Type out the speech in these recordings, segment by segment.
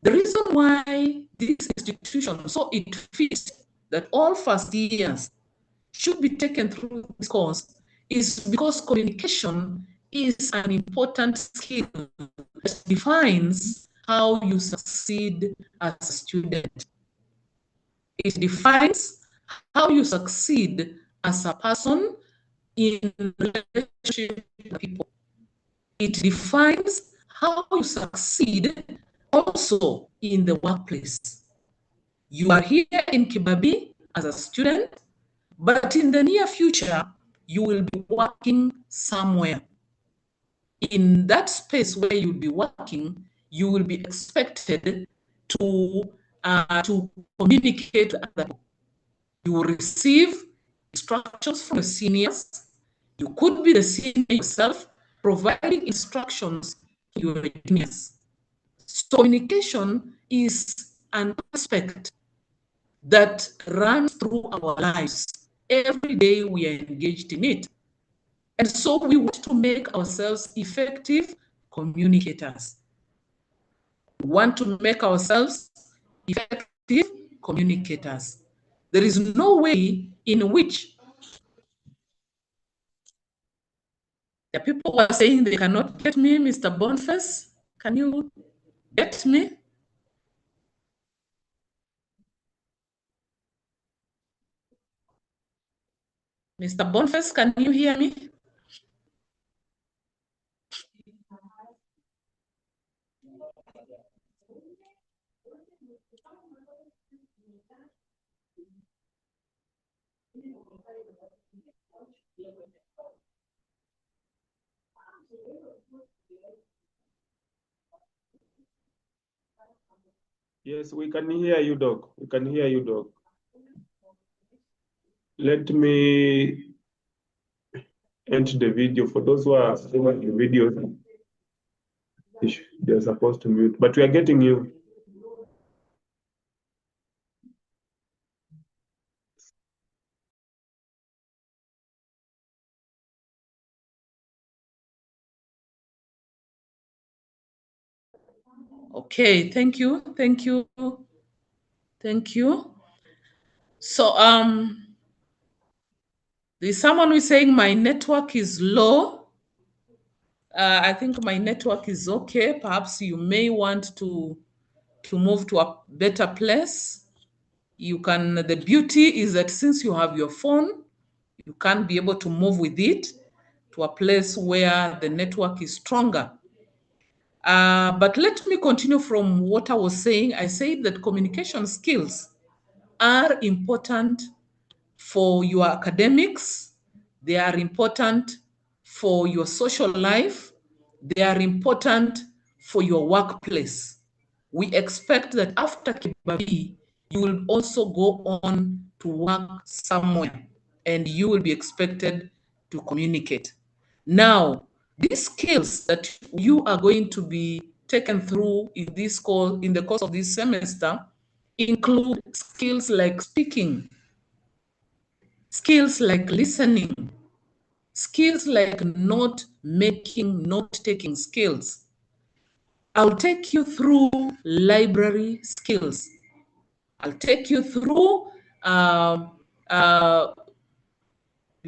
The reason why this institution, so it fits that all first years should be taken through this course, is because communication is an important skill that defines how you succeed as a student. It defines how you succeed as a person in relationship with people. It defines how you succeed also in the workplace. You are here in Kibabi as a student, but in the near future, you will be working somewhere. In that space where you'll be working, you will be expected to communicate with other people. You will receive instructions from the seniors. You could be the senior yourself, providing instructions to your juniors. So communication is an aspect that runs through our lives. Every day we are engaged in it. And so we want to make ourselves effective communicators. We want to make ourselves effective communicators. There is no way in which the people who are saying they cannot get me, Mr. Boniface. Can you get me? Mr. Boniface, can you hear me? Yes, we can hear you, Doc. We can hear you, Doc. Let me end the video. For those who are watching the video, they're supposed to mute, but we are getting you. Okay, thank you, thank you, thank you. So there's someone who is saying my network is low. I think my network is okay. Perhaps you may want to move to a better place. You can. The beauty is that since you have your phone, you can be able to move with it to a place where the network is stronger. But let me continue from what I was saying. I said that communication skills are important for your academics. They are important for your social life. They are important for your workplace. We expect that after Kibabi, you will also go on to work somewhere and you will be expected to communicate. Now, these skills that you are going to be taken through in this course, in the course of this semester, include skills like speaking, skills like listening, skills like note-taking skills. I'll take you through library skills. I'll take you through, did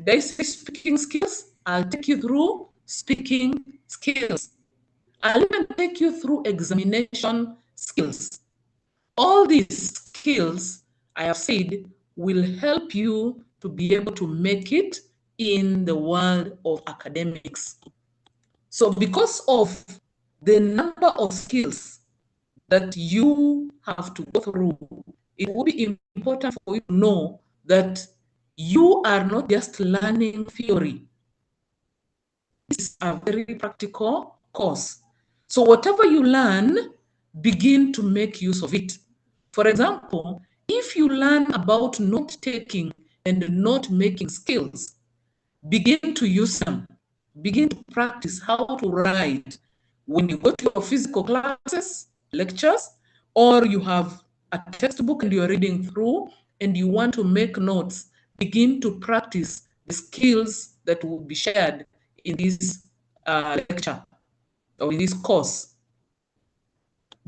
I say speaking skills? I'll take you through speaking skills. I'll even take you through examination skills. All these skills, I have said, will help you to be able to make it in the world of academics. So because of the number of skills that you have to go through, it will be important for you to know that you are not just learning theory. This is a very practical course. So whatever you learn, begin to make use of it. For example, if you learn about note-taking and note-making skills, begin to use them. Begin to practice how to write when you go to your physical classes, lectures, or you have a textbook and you're reading through and you want to make notes. Begin to practice the skills that will be shared in this lecture or in this course.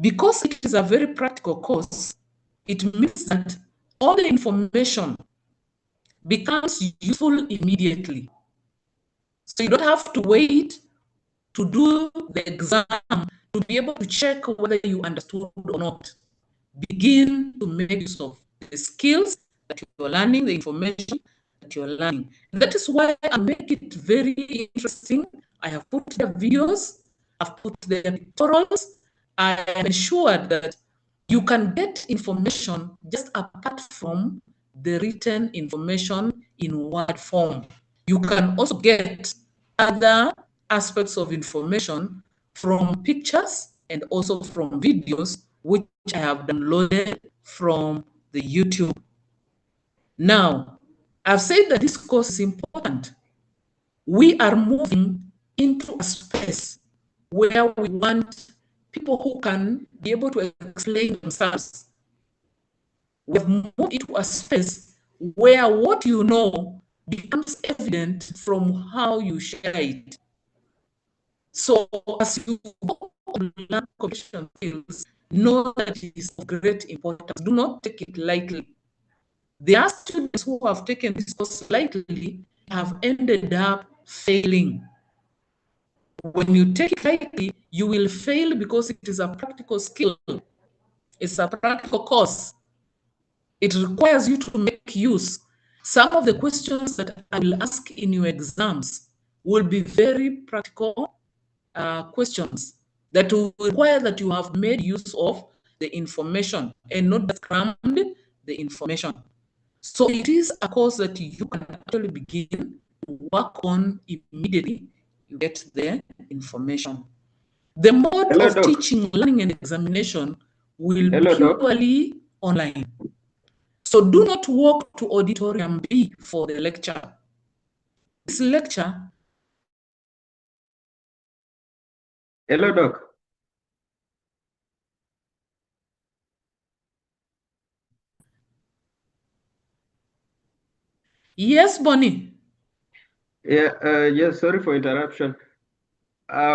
Because it is a very practical course, it means that all the information becomes useful immediately. So you don't have to wait to do the exam to be able to check whether you understood or not. Begin to make use of the skills that you're learning, the information that you're learning. That is why I make it very interesting. I have put the videos, I've put the pictorials. I am ensured that you can get information just apart from the written information in word form. You can also get other aspects of information from pictures and also from videos, which I have downloaded from the YouTube. Now, I've said that this course is important. We are moving into a space where we want people who can be able to explain themselves. We have moved into a space where what you know becomes evident from how you share it. So as you go on learn communication skills, know that it is of great importance. Do not take it lightly. There are students who have taken this course lightly, have ended up failing. When you take it lightly, you will fail because it is a practical skill. It's a practical course. It requires you to make use. Some of the questions that I will ask in your exams will be very practical questions that will require that you have made use of the information and not just crammed the information. So it is a course that you can actually begin to work on immediately you get the information. The mode Hello, of Doc. teaching, learning, and examination will be Hello, Doc. purely online. So do not walk to auditorium B for the lecture. This lecture. Hello, Doc. Yes, Bonnie. Yeah, yes, sorry for interruption.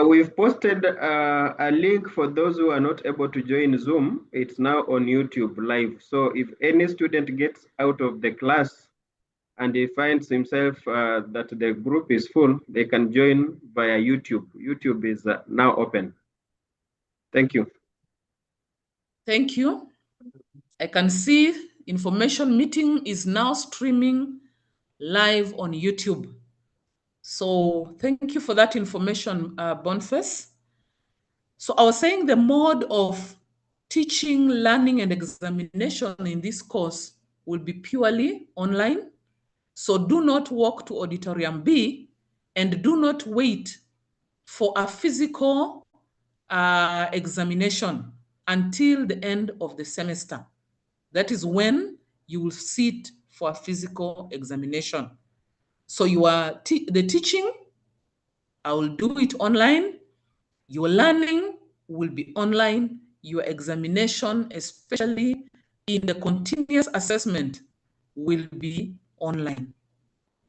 We've posted a link for those who are not able to join Zoom. It's now on YouTube live. So if any student gets out of the class and he finds himself that the group is full, they can join via YouTube. YouTube is now open. Thank you. Thank you. I can see information meeting is now streaming live on YouTube. So thank you for that information, Boniface. So I was saying the mode of teaching, learning, and examination in this course will be purely online. So do not walk to auditorium B and do not wait for a physical examination until the end of the semester. That is when you will sit for a physical examination. So you are the teaching, I will do it online. Your learning will be online. Your examination, especially in the continuous assessment, will be online.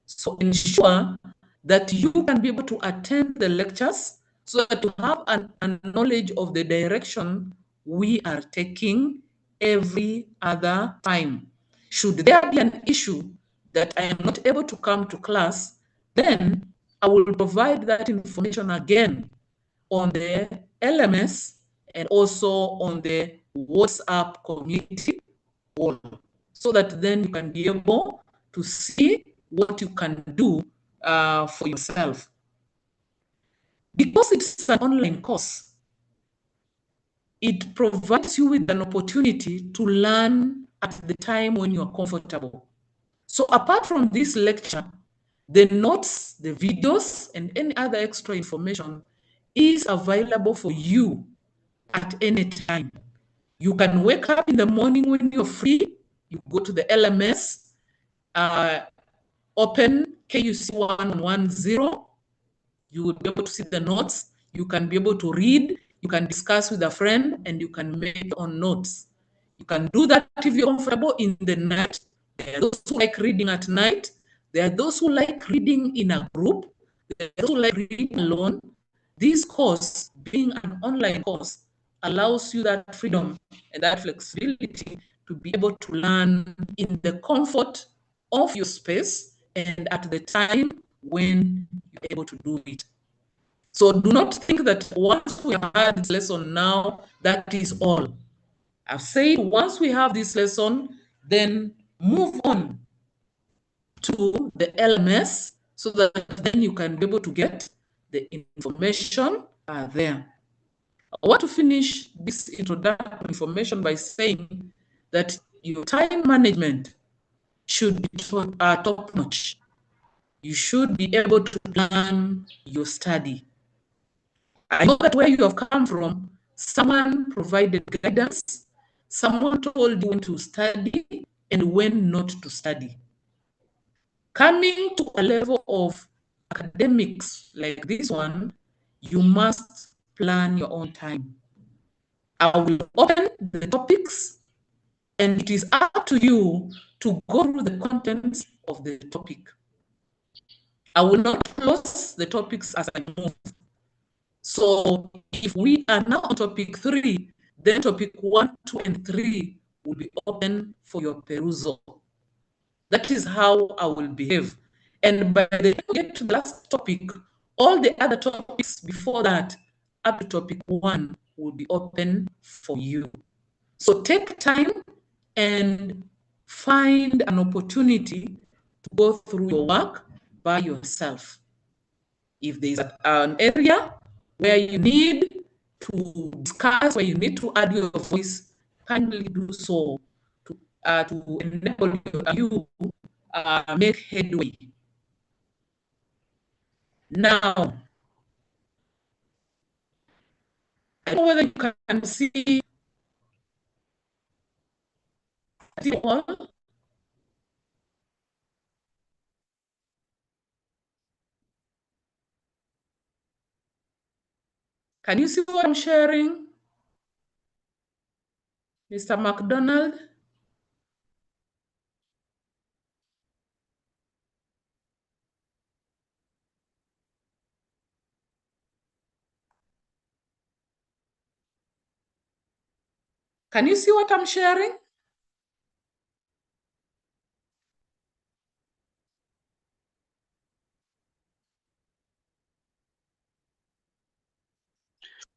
So ensure that you can be able to attend the lectures so that you have a knowledge of the direction we are taking every other time. Should there be an issue that I am not able to come to class, then I will provide that information again on the LMS and also on the WhatsApp community wall, so that then you can be able to see what you can do for yourself. Because it's an online course, it provides you with an opportunity to learn at the time when you are comfortable. So apart from this lecture, the notes, the videos, and any other extra information is available for you at any time. You can wake up in the morning when you're free, you go to the LMS, open KUC1110, you will be able to see the notes, you can be able to read, you can discuss with a friend, and you can make your own notes. You can do that if you're comfortable in the night. There are those who like reading at night. There are those who like reading in a group. There are those who like reading alone. This course, being an online course, allows you that freedom and that flexibility to be able to learn in the comfort of your space and at the time when you're able to do it. So do not think that once we have had this lesson now, that is all. I've said once we have this lesson, then move on to the LMS so that then you can be able to get the information there. I want to finish this introductory information by saying that your time management should be top-notch. You should be able to plan your study. I know that where you have come from, someone provided guidance, someone told you when to study and when not to study. Coming to a level of academics like this one, you must plan your own time. I will open the topics, and it is up to you to go through the contents of the topic. I will not close the topics as I move. So if we are now on topic 3, then topic 1, 2, and 3 will be open for your perusal. That is how I will behave. And by the time we get to the last topic, all the other topics before that, up to topic 1, will be open for you. So take time and find an opportunity to go through your work by yourself. If there's an area where you need to discuss, where you need to add your voice, kindly do so to enable you make headway. Now, I don't know whether you can see all. Can you see what I'm sharing, Mr. McDonald? Can you see what I'm sharing?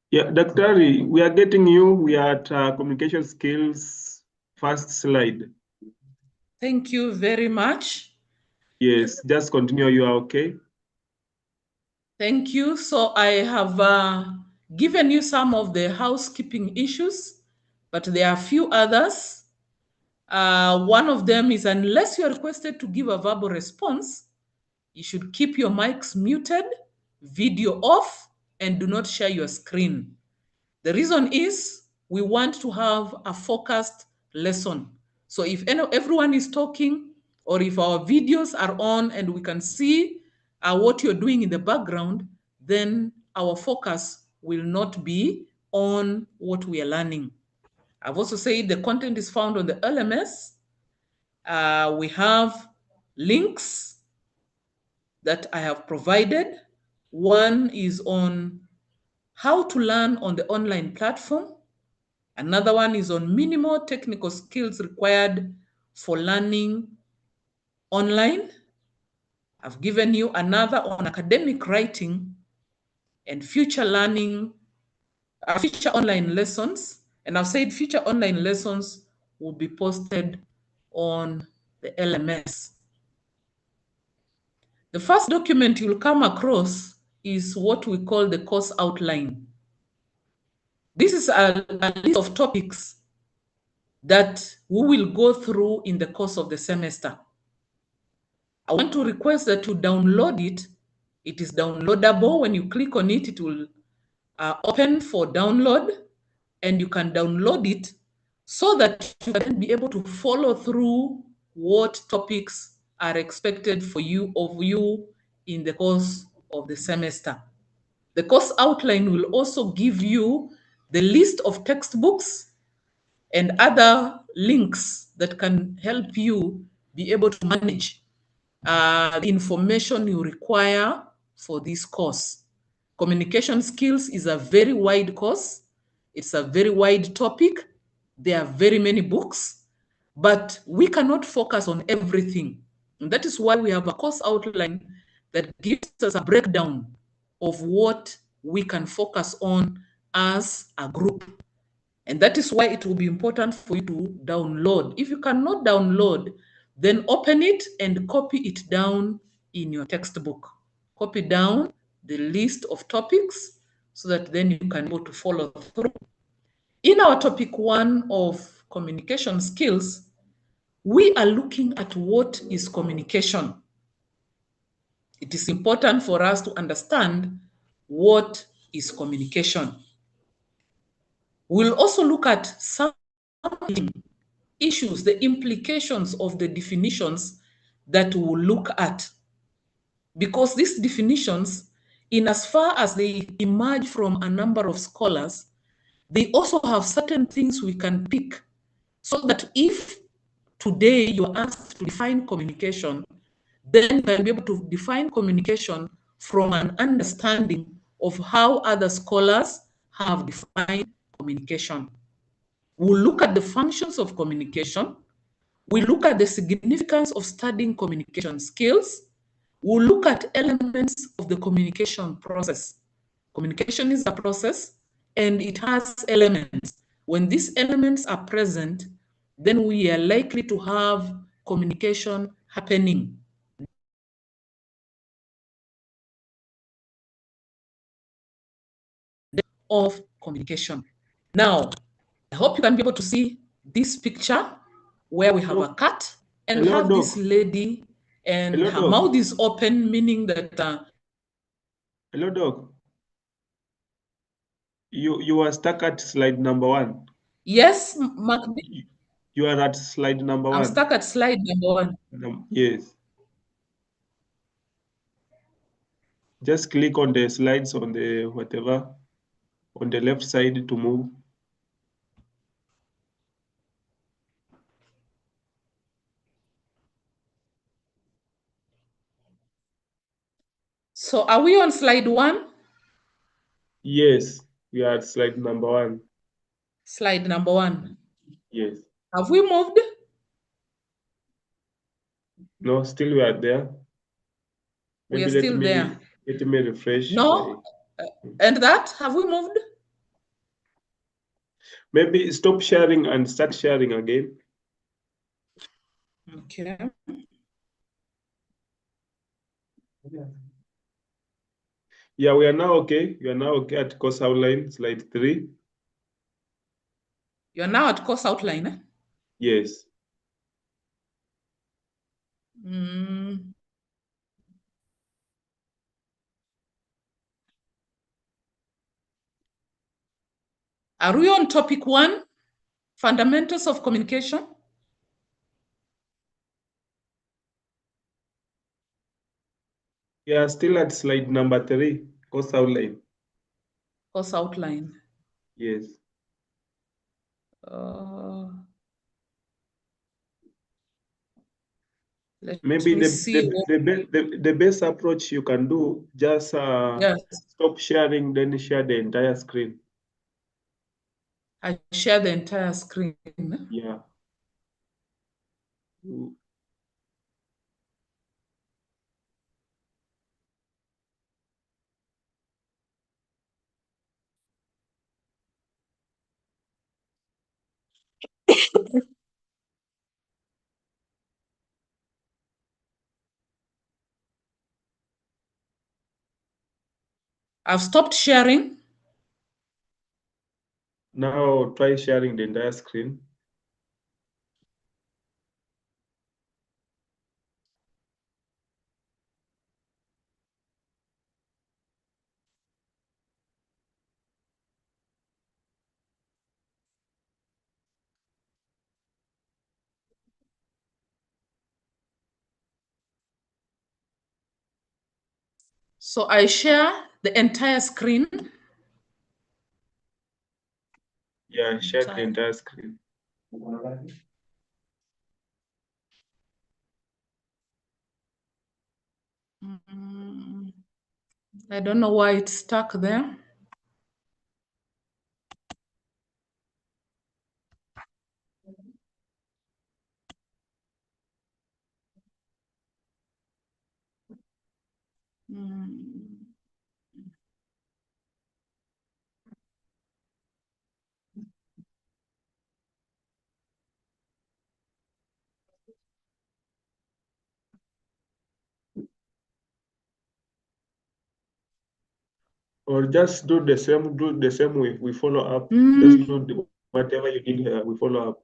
Yeah, Dr. Ari, we are getting you. We are at communication skills, first slide. Thank you very much. Yes, just continue. You are okay. Thank you. So I have given you some of the housekeeping issues, but there are a few others. One of them is unless you are requested to give a verbal response, you should keep your mics muted, video off, and do not share your screen. The reason is we want to have a focused lesson. So if everyone is talking, or if our videos are on and we can see what you're doing in the background, then our focus will not be on what we are learning. I've also said the content is found on the LMS. We have links that I have provided. One is on how to learn on the online platform. Another one is on minimal technical skills required for learning online. I've given you another on academic writing and future learning, future online lessons. And I've said future online lessons will be posted on the LMS. The first document you'll come across is what we call the course outline. This is a list of topics that we will go through in the course of the semester. I want to request that you download it. It is downloadable. When you click on it, it will open for download, and you can download it so that you can be able to follow through what topics are expected of you in the course of the semester. The course outline will also give you the list of textbooks and other links that can help you be able to manage the information you require for this course. Communication skills is a very wide course. It's a very wide topic. There are very many books, but we cannot focus on everything. And that is why we have a course outline that gives us a breakdown of what we can focus on as a group. And that is why it will be important for you to download. If you cannot download, then open it and copy it down in your textbook. Copy down the list of topics so that then you can be able to follow through. In our topic 1 of communication skills, we are looking at what is communication. It is important for us to understand what is communication. We'll also look at some issues, the implications of the definitions that we'll look at. Because these definitions, in as far as they emerge from a number of scholars, they also have certain things we can pick, so that if today you're asked to define communication, then you can be able to define communication from an understanding of how other scholars have defined communication. We'll look at the functions of communication. We look at the significance of studying communication skills. We'll look at elements of the communication process. Communication is a process and it has elements. When these elements are present, then we are likely to have communication happening. Of communication. Now, I hope you can be able to see this picture where we have a cat and we have this lady and her mouth is open, meaning that Hello, Doc. You are stuck at slide number 1. Yes, Mark. You are at slide number 1. I'm stuck at slide number 1. Yes. Just click on the slides on the whatever on the left side to move. So are we on slide 1? Yes, we are at slide number 1. Slide number 1. Yes. Have we moved? No, still we are there. We Maybe are still there. Let me refresh. No, and that, have we moved? Maybe stop sharing and start sharing again. Okay. Yeah, we are now okay. You are now okay at course outline, slide 3. You are now at course outline, eh? Yes. Are we on topic 1, fundamentals of communication? We are still at slide number 3, course outline. Course outline. Yes. Maybe the best approach you can do, just yes. Stop sharing, then share the entire screen. I share the entire screen. Yeah. I've stopped sharing. Now try sharing the entire screen. So I share the entire screen. Yeah, share the entire screen. I don't know why it's stuck there. Or just do the same way. We follow up. Just do whatever you did here. We follow up.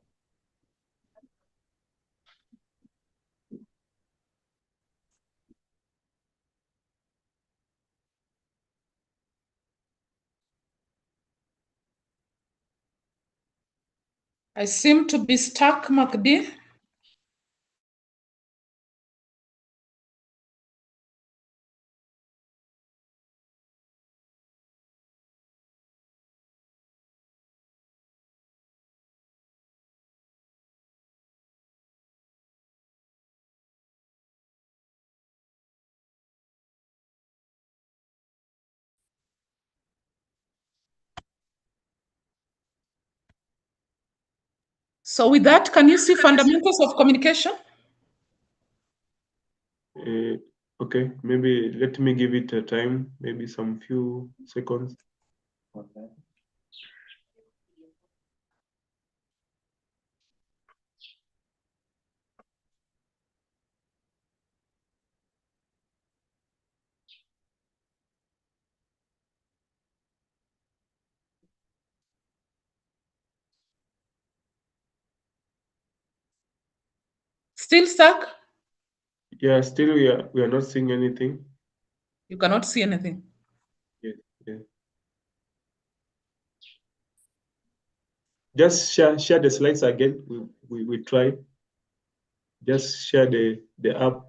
I seem to be stuck, MacD. So with that, can you see fundamentals of communication? Okay, maybe let me give it a time, maybe some few seconds. Okay. Still stuck? Yeah, still we are not seeing anything. You cannot see anything. Yeah, yeah. Just share the slides again. We try. Just share the app.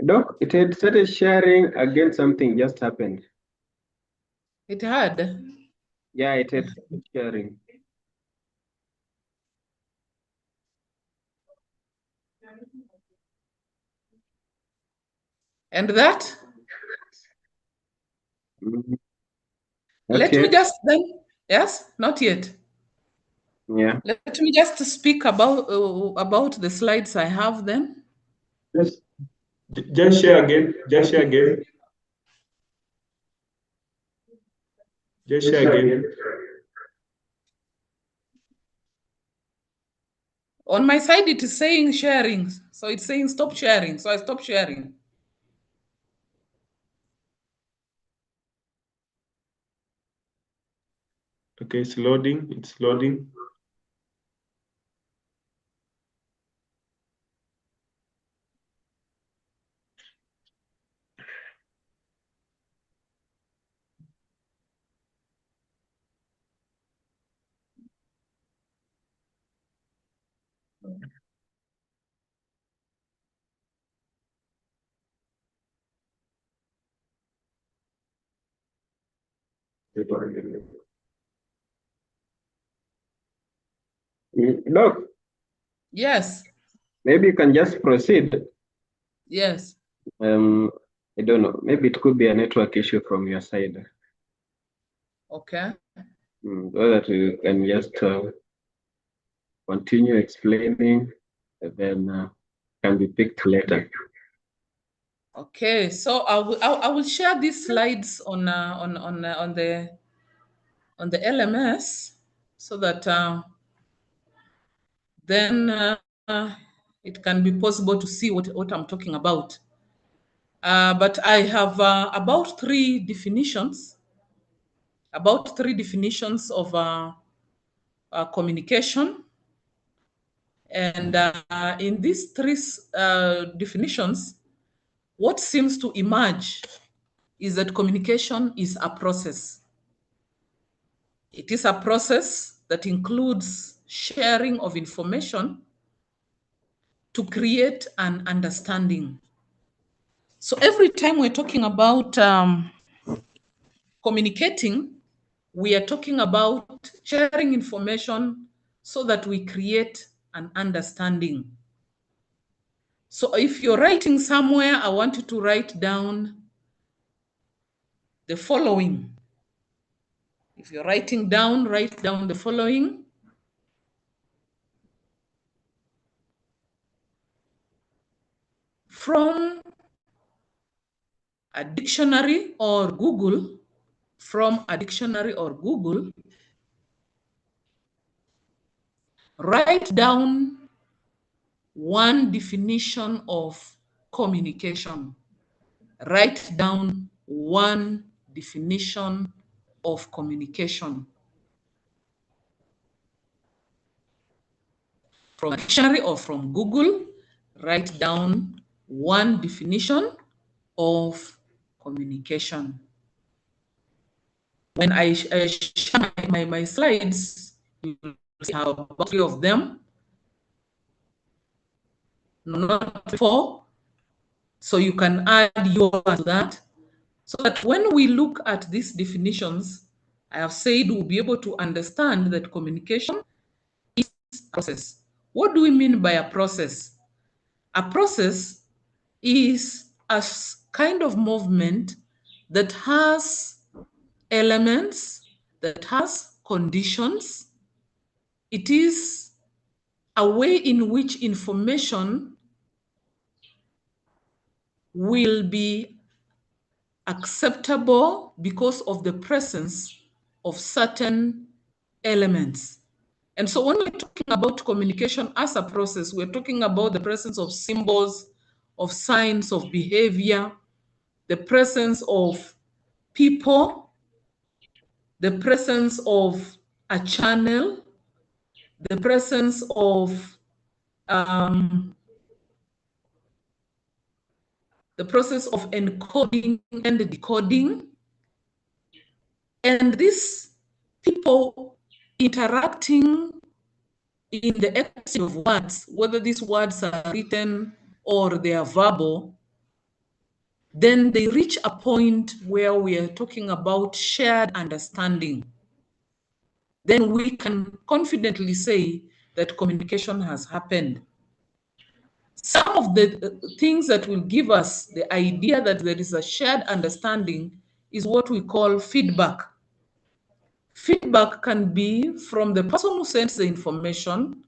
Doc, it had started sharing again. Something just happened. It had. Yeah, it had started sharing. And that? Okay. Let me just then, yes, not yet. Yeah. Let me just speak about the slides I have then. Just share again. Just share again. Just share again. On my side, it is saying sharing. So it's saying stop sharing. So I stop sharing. Okay, it's loading. It's loading. Doc. Yes. Maybe you can just proceed. Yes. I don't know. Maybe it could be a network issue from your side. Okay. So that you can just continue explaining, and then can be picked later. Okay. So I will share these slides on the LMS so that then it can be possible to see what I'm talking about. But I have about three definitions of communication. And in these three definitions, what seems to emerge is that communication is a process. It is a process that includes sharing of information to create an understanding. So every time we're talking about communicating, we are talking about sharing information so that we create and understanding. So if you're writing somewhere, I want you to write down the following. If you're writing down, write down the following. From a dictionary or Google, write down one definition of communication. Write down one definition of communication. From a dictionary or from Google, write down one definition of communication. When I share my slides, you will see how about 3 of them, not 4. So you can add yours to that, so that when we look at these definitions, I have said we'll be able to understand that communication is a process. What do we mean by a process? A process is a kind of movement that has elements, that has conditions. It is a way in which information will be acceptable because of the presence of certain elements. And so when we're talking about communication as a process, we're talking about the presence of symbols, of signs of behavior, the presence of people, the presence of a channel, the presence of the process of encoding and decoding, and these people interacting in the exchange of words, whether these words are written or they are verbal, then they reach a point where we are talking about shared understanding. Then we can confidently say that communication has happened. Some of the things that will give us the idea that there is a shared understanding is what we call feedback. Feedback can be from the person who sends the information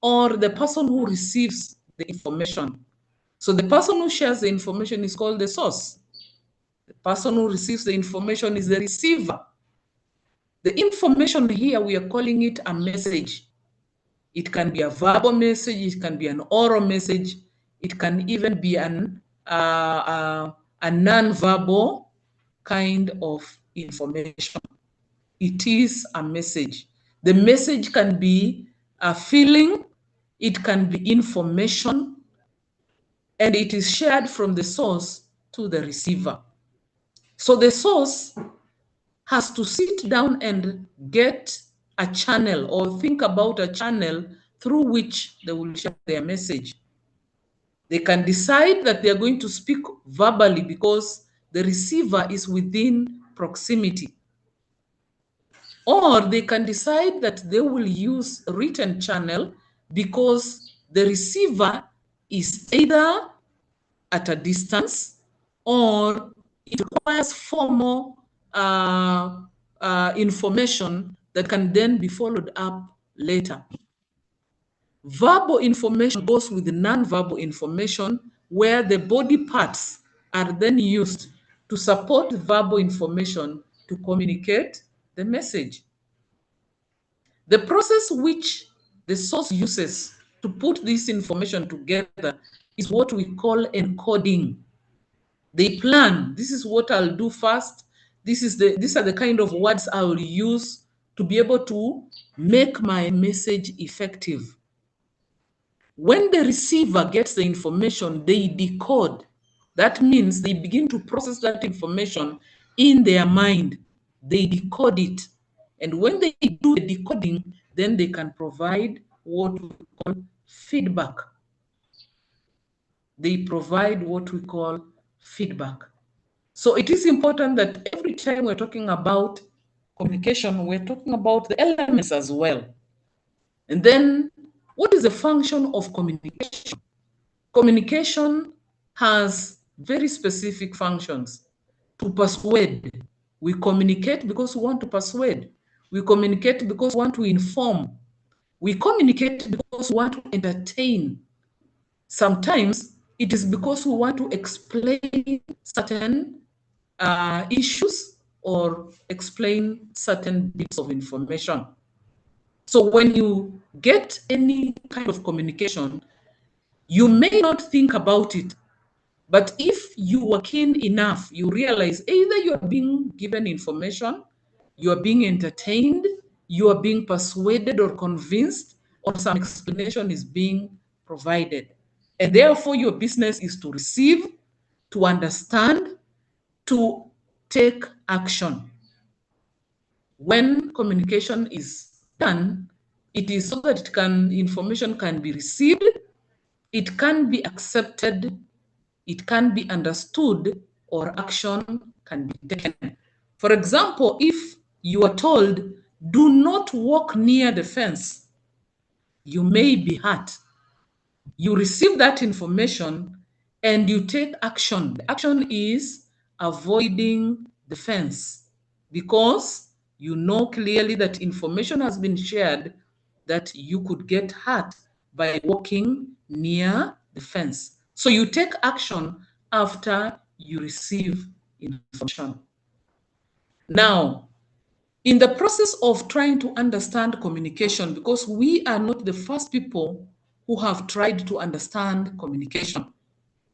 or the person who receives the information. So the person who shares the information is called the source. The person who receives the information is the receiver. The information here, we are calling it a message. It can be a verbal message, it can be an oral message, it can even be a non-verbal kind of information. It is a message. The message can be a feeling, it can be information, and it is shared from the source to the receiver. So the source has to sit down and get a channel or think about a channel through which they will share their message. They can decide that they are going to speak verbally because the receiver is within proximity. Or they can decide that they will use a written channel because the receiver is either at a distance or it requires formal information that can then be followed up later. Verbal information goes with non-verbal information, where the body parts are then used to support verbal information to communicate the message. The process which the source uses to put this information together is what we call encoding. They plan, this is what I'll do first. These are the kind of words I will use to be able to make my message effective. When the receiver gets the information, they decode. That means they begin to process that information in their mind. They decode it. And when they do the decoding, then they can provide what we call feedback. They provide what we call feedback. So it is important that every time we're talking about communication, we're talking about the elements as well. And then What is the function of communication? Communication has very specific functions. To persuade, we communicate because we want to persuade. We communicate because we want to inform. We communicate because we want to entertain. Sometimes it is because we want to explain certain issues or explain certain bits of information. So when you get any kind of communication, you may not think about it, but if you are keen enough, you realize either you are being given information, you are being entertained, you are being persuaded or convinced, or some explanation is being provided. And therefore, your business is to receive, to understand, to take action. When communication is done, it is so that information can be received, it can be accepted, it can be understood, or action can be taken. For example, if you are told, do not walk near the fence, you may be hurt. You receive that information and you take action. The action is avoiding the fence because you know clearly that information has been shared that you could get hurt by walking near the fence. So you take action after you receive information. Now, in the process of trying to understand communication, because we are not the first people who have tried to understand communication,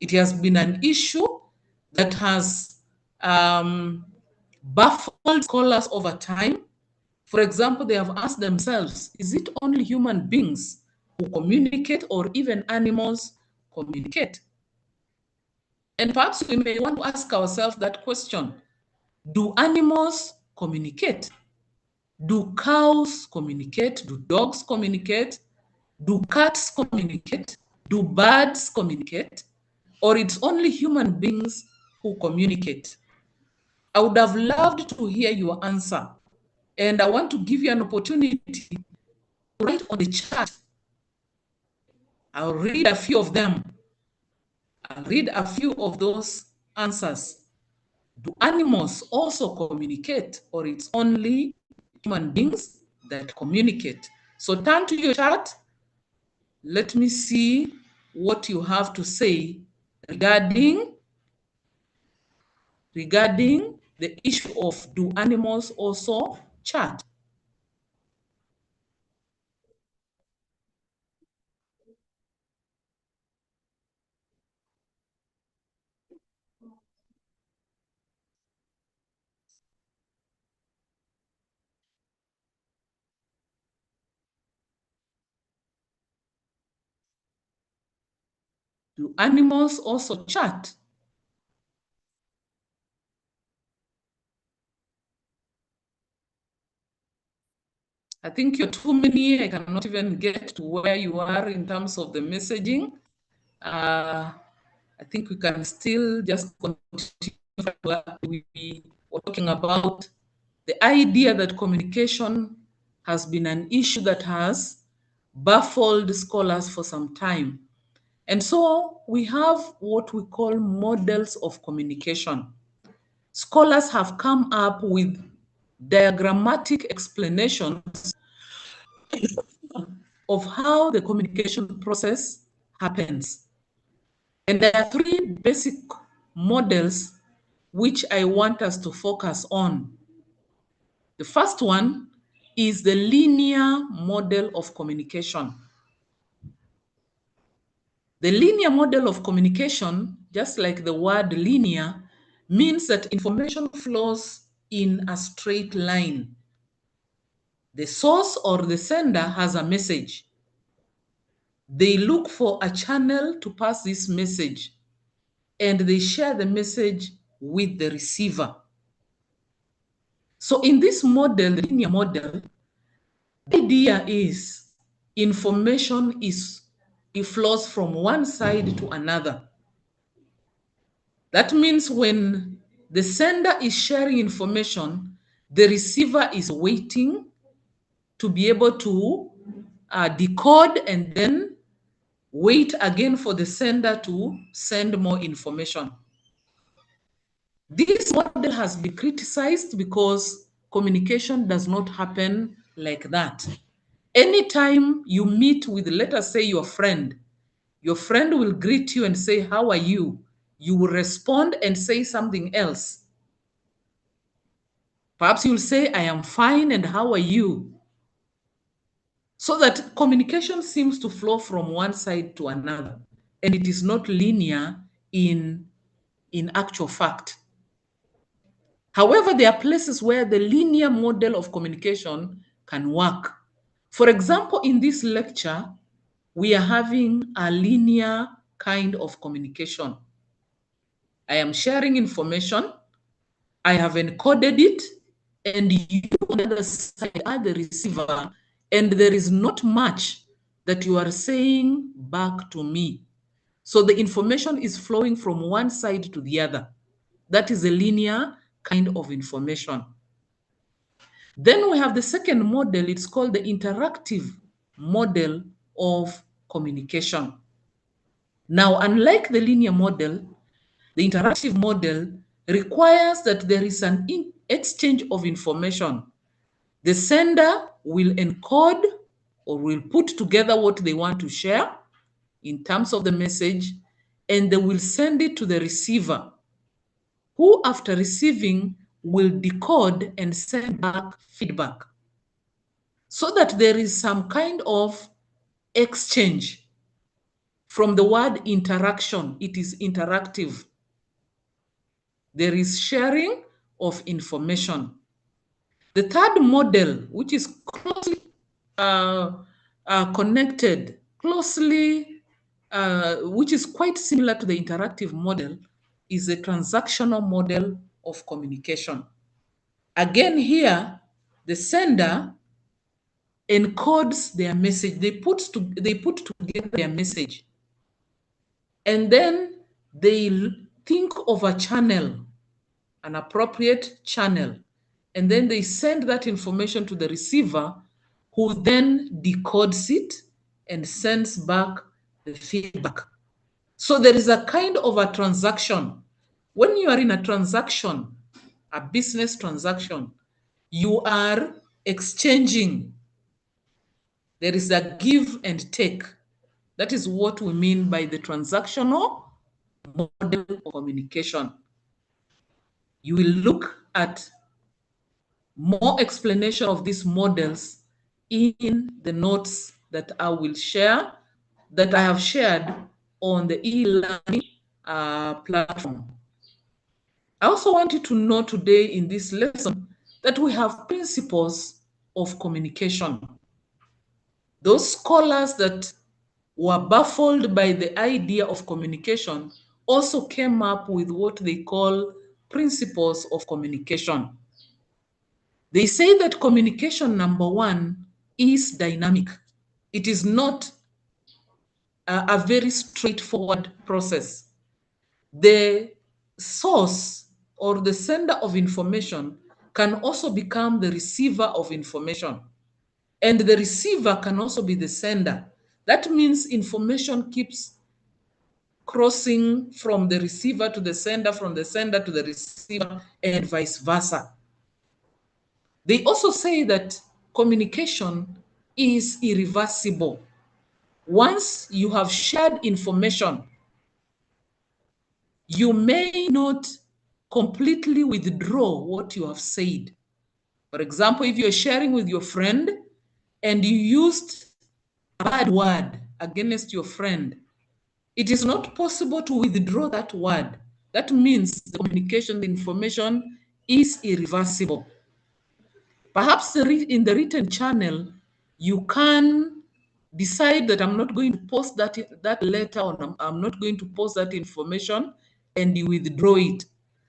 it has been an issue that has baffled scholars over time. For example, they have asked themselves, is it only human beings who communicate or even animals communicate? And perhaps we may want to ask ourselves that question. Do animals communicate? Do cows communicate? Do dogs communicate? Do cats communicate? Do birds communicate? Or it's only human beings who communicate? I would have loved to hear your answer. And I want to give you an opportunity to write on the chat. I'll read a few of them. I'll read a few of those answers. Do animals also communicate, or it's only human beings that communicate? So turn to your chart. Let me see what you have to say regarding the issue of, do animals also chat? Do animals also chat? I think you're too many. I cannot even get to where you are in terms of the messaging. I think we can still just continue what we were talking about. The idea that communication has been an issue that has baffled scholars for some time. And so we have what we call models of communication. Scholars have come up with diagrammatic explanations of how the communication process happens. And there are three basic models which I want us to focus on. The first one is the linear model of communication. The linear model of communication, just like the word linear, means that information flows in a straight line. The source or the sender has a message. They look for a channel to pass this message, and they share the message with the receiver. So in this model, the linear model, the idea is information it flows from one side to another. That means when the sender is sharing information, the receiver is waiting to be able to decode, and then wait again for the sender to send more information. This model has been criticized because communication does not happen like that. Anytime you meet with, let us say, your friend will greet you and say, "How are you?" You will respond and say something else. Perhaps you'll say, "I am fine, and how are you?" So that communication seems to flow from one side to another, and it is not linear in actual fact. However, there are places where the linear model of communication can work. For example, in this lecture, we are having a linear kind of communication. I am sharing information, I have encoded it, and you on the other side are the receiver, and there is not much that you are saying back to me. So the information is flowing from one side to the other. That is a linear kind of information. Then we have the second model. It's called the interactive model of communication. Now, unlike the linear model, the interactive model requires that there is an exchange of information. The sender will encode or will put together what they want to share in terms of the message, and they will send it to the receiver, who, after receiving, will decode and send back feedback, so that there is some kind of exchange. From the word interaction, it is interactive. There is sharing of information. The third model, which is closely connected, which is quite similar to the interactive model, is a transactional model of communication. Again, here, the sender encodes their message. They put together their message, and then they think of a channel, an appropriate channel, and then they send that information to the receiver, who then decodes it and sends back the feedback. So there is a kind of a transaction. When you are in a transaction, a business transaction, you are exchanging. There is a give and take. That is what we mean by the transactional model of communication. You will look at more explanation of these models in the notes that I will share, that I have shared on the e-learning platform. I also want you to know today in this lesson that we have principles of communication. Those scholars that were baffled by the idea of communication also came up with what they call principles of communication. They say that communication, number one, is dynamic. It is not a very straightforward process. The source or the sender of information can also become the receiver of information, and the receiver can also be the sender. That means information keeps crossing from the receiver to the sender, from the sender to the receiver, and vice versa. They also say that communication is irreversible. Once you have shared information, you may not completely withdraw what you have said. For example, if you're sharing with your friend and you used a bad word against your friend, it is not possible to withdraw that word. That means the communication, the information is irreversible. Perhaps in the written channel, you can decide that I'm not going to post that letter, or I'm not going to post that information, and you withdraw it.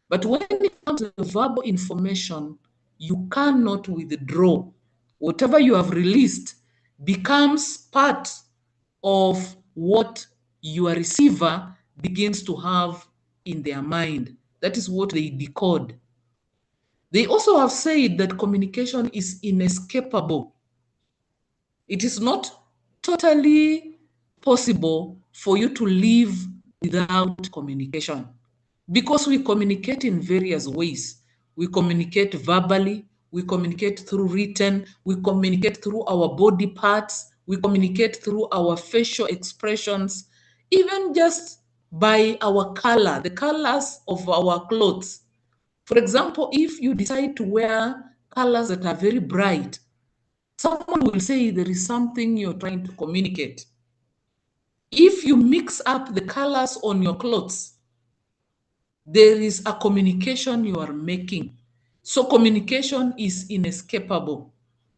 But when it comes to verbal information, you cannot withdraw. Whatever you have released becomes part of what your receiver begins to have in their mind. That is what they decode. They also have said that communication is inescapable. It is not totally possible for you to live without communication, because we communicate in various ways. We communicate verbally, we communicate through written, we communicate through our body parts, we communicate through our facial expressions, even just by our color, the colors of our clothes. For example, if you decide to wear colors that are very bright, someone will say there is something you're trying to communicate. If you mix up the colors on your clothes, there is a communication you are making. So communication is inescapable.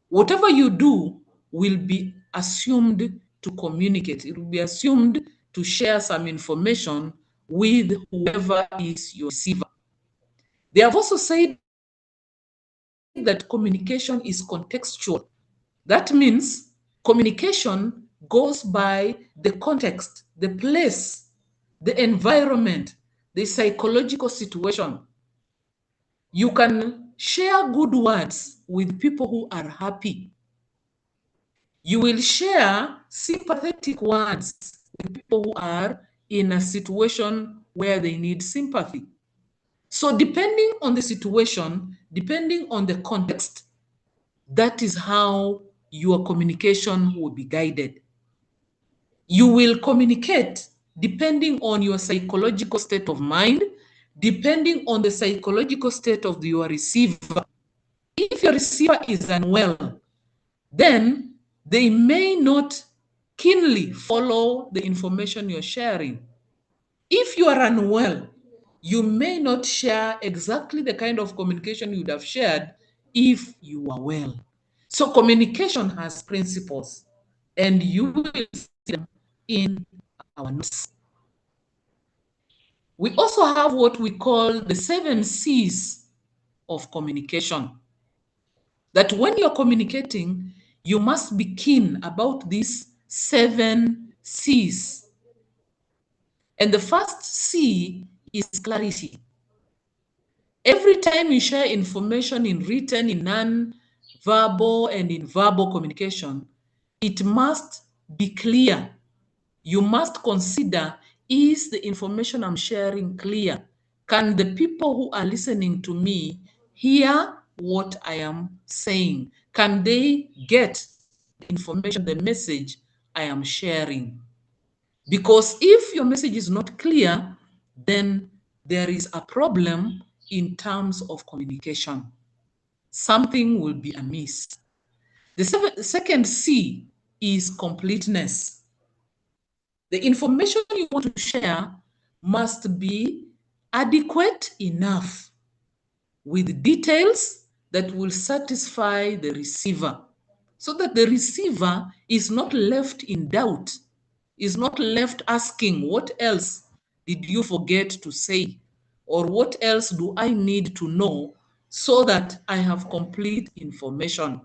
Whatever you do will be assumed to communicate. It will be assumed to share some information with whoever is your receiver. They have also said that communication is contextual. That means communication goes by the context, the place, the environment, the psychological situation. You can share good words with people who are happy. You will share sympathetic words with people who are in a situation where they need sympathy. So depending on the situation, depending on the context, that is how your communication will be guided. You will communicate depending on your psychological state of mind, depending on the psychological state of your receiver. If your receiver is unwell, then they may not keenly follow the information you're sharing. If you are unwell, you may not share exactly the kind of communication you would have shared if you were well. So communication has principles, and you will see them in our notes. We also have what we call the 7 C's of communication. That when you're communicating, you must be keen about these 7 C's. And the first C is clarity. Every time you share information in written, in non-verbal, and in verbal communication, it must be clear. You must consider, is the information I'm sharing clear? Can the people who are listening to me hear what I am saying? Can they get the information, the message I am sharing? Because if your message is not clear, then there is a problem in terms of communication. Something will be amiss. The second C is completeness. The information you want to share must be adequate enough with details that will satisfy the receiver, so that the receiver is not left in doubt, is not left asking, what else did you forget to say? Or what else do I need to know so that I have complete information?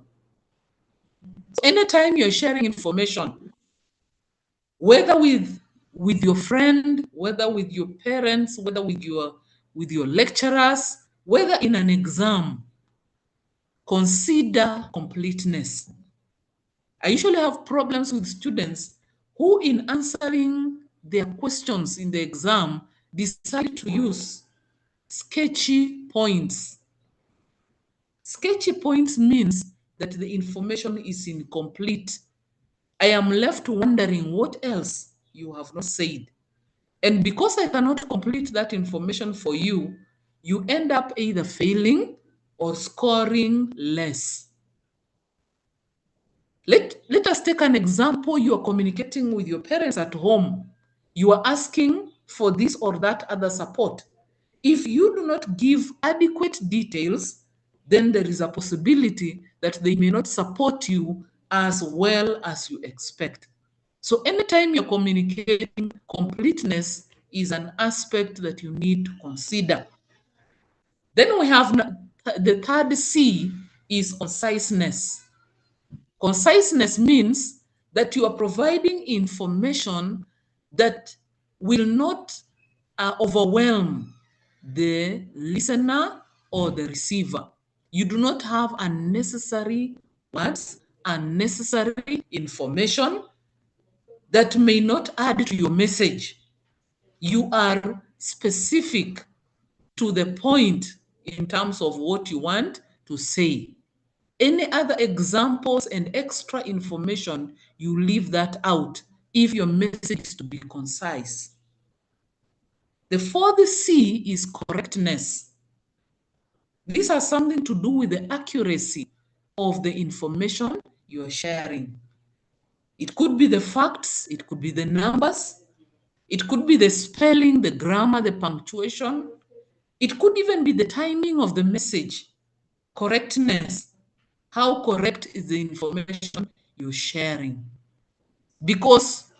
So anytime you're sharing information, whether with your friend, whether with your parents, whether with your lecturers, whether in an exam, consider completeness. I usually have problems with students who, in answering their questions in the exam, decide to use sketchy points. Sketchy points means that the information is incomplete. I am left wondering what else you have not said. And because I cannot complete that information for you, you end up either failing or scoring less. Let us take an example. You are communicating with your parents at home. You are asking for this or that other support. If you do not give adequate details, then there is a possibility that they may not support you as well as you expect. So anytime you're communicating, completeness is an aspect that you need to consider. Then we have the third C is conciseness. Conciseness means that you are providing information that will not overwhelm the listener or the receiver. You do not have unnecessary words, unnecessary information. that may not add to your message. You are specific to the point in terms of what you want to say. Any other examples and extra information, you leave that out if your message is to be concise. The fourth C is correctness. These are something to do with the accuracy of the information you're sharing. It could be the facts, it could be the numbers, it could be the spelling, the grammar, the punctuation. It could even be the timing of the message. Correctness. How correct is the information you're sharing? Because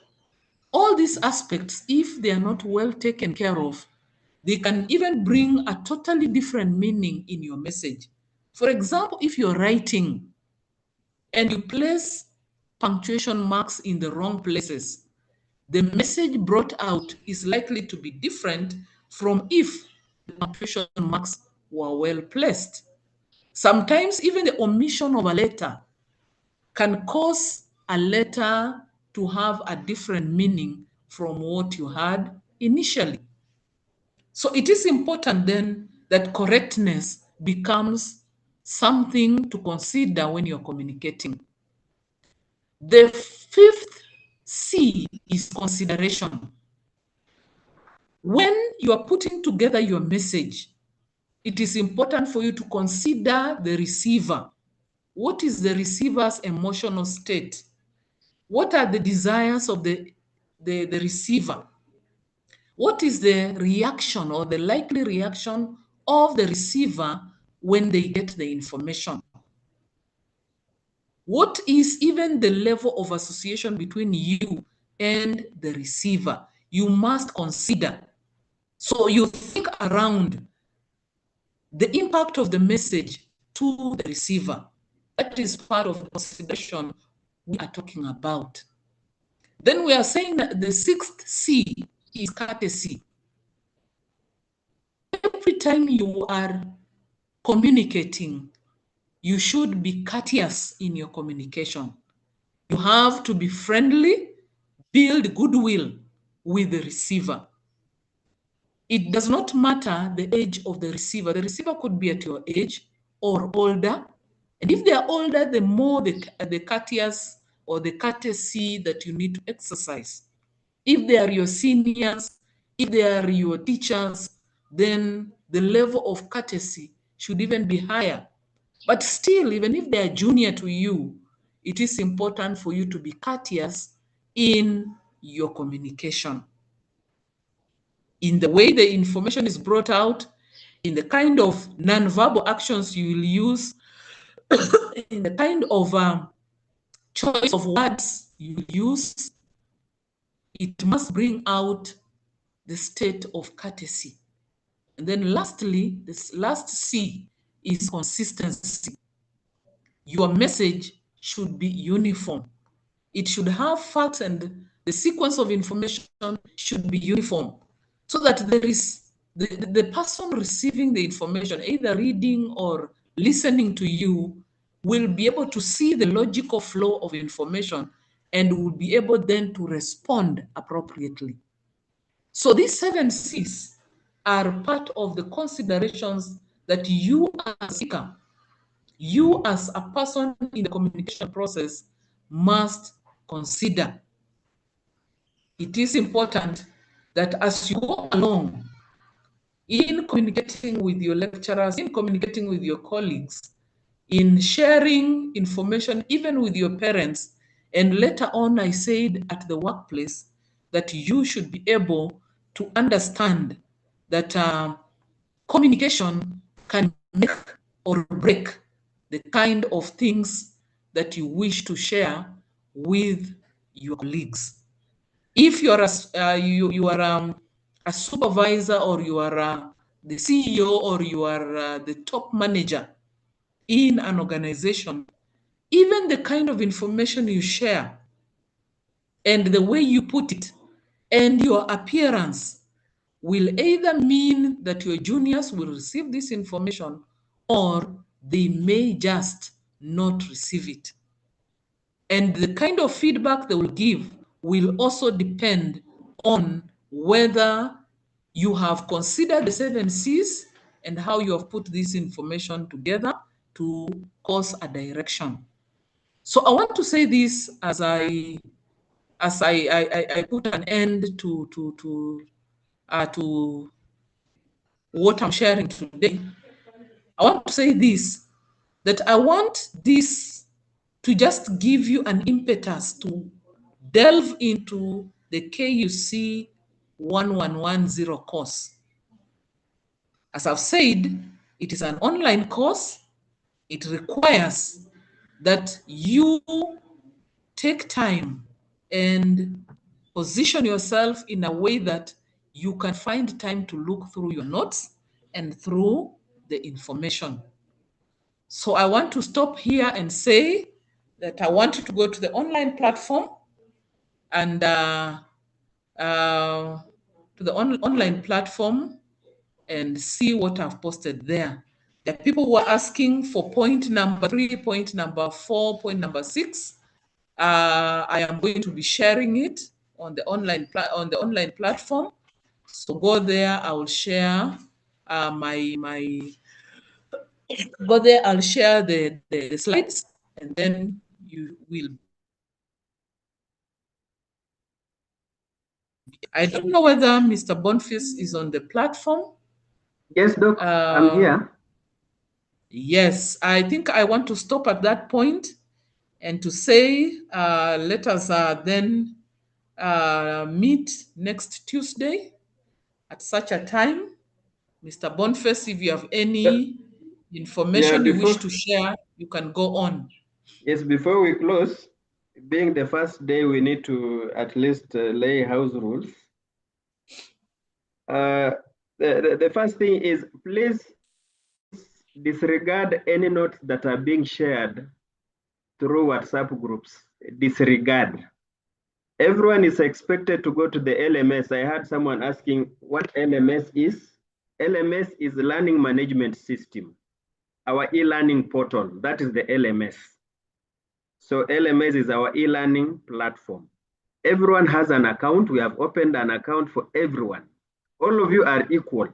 all these aspects, if they are not well taken care of, they can even bring a totally different meaning in your message. For example, if you're writing and you place punctuation marks in the wrong places, the message brought out is likely to be different from if the punctuation marks were well placed. Sometimes even the omission of a letter can cause a letter to have a different meaning from what you had initially. So it is important then that correctness becomes something to consider when you're communicating. The fifth C is consideration. When you are putting together your message, it is important for you to consider the receiver. What is the receiver's emotional state? What are the desires of the receiver? What is the reaction or the likely reaction of the receiver when they get the information? What is even the level of association between you and the receiver? You must consider. So you think around the impact of the message to the receiver. That is part of the consideration we are talking about. Then we are saying that the sixth C is courtesy. Every time you are communicating, you should be courteous in your communication. You have to be friendly, build goodwill with the receiver. It does not matter the age of the receiver. The receiver could be at your age or older. And if they are older, the more the courteous or the courtesy that you need to exercise. If they are your seniors, if they are your teachers, then the level of courtesy should even be higher. But still, even if they are junior to you, it is important for you to be courteous in your communication, in the way the information is brought out, in the kind of nonverbal actions you will use, in the kind of choice of words you use. It must bring out the state of courtesy. And then lastly, this last C is consistency. Your message should be uniform. It should have facts and the sequence of information should be uniform so that there is the person receiving the information, either reading or listening to you, will be able to see the logical flow of information and will be able then to respond appropriately. So these 7 C's are part of the considerations that you as a speaker, you as a person in the communication process must consider. It is important that as you go along in communicating with your lecturers, in communicating with your colleagues, in sharing information even with your parents, and later on I said at the workplace that you should be able to understand that communication can make or break the kind of things that you wish to share with your colleagues. If you are a supervisor, or you are the CEO, or you are the top manager in an organization, even the kind of information you share and the way you put it and your appearance will either mean that your juniors will receive this information or they may just not receive it. And the kind of feedback they will give will also depend on whether you have considered the 7 C's and how you have put this information together to cause a direction. So I want to say this as I put an end to what I'm sharing today. I want to say this, that I want this to just give you an impetus to delve into the KUC 1110 course. As I've said, it is an online course. It requires that you take time and position yourself in a way that you can find time to look through your notes and through the information. So I want to stop here and say that I want you to go to the online platform and to the online platform and see what I've posted there. There are people who are asking for point number 3, point number 4, point number 6. I am going to be sharing it on the online platform. So go there. I will share go there. I'll share the slides, and then you will. I don't know whether Mr. Boniface is on the platform. Yes, Doc, I'm here. Yes, I think I want to stop at that point and to say, let us then meet next Tuesday at such a time. Mr. Boniface, if you have any information you wish to share, you can go on. Yes, before we close, being the first day, we need to at least lay house rules. The first thing is, please disregard any notes that are being shared through WhatsApp groups. Disregard. Everyone is expected to go to the LMS. I had someone asking what LMS is. LMS is Learning Management System, our e-learning portal. That is the LMS. So LMS is our e-learning platform. Everyone has an account. We have opened an account for everyone. All of you are equal.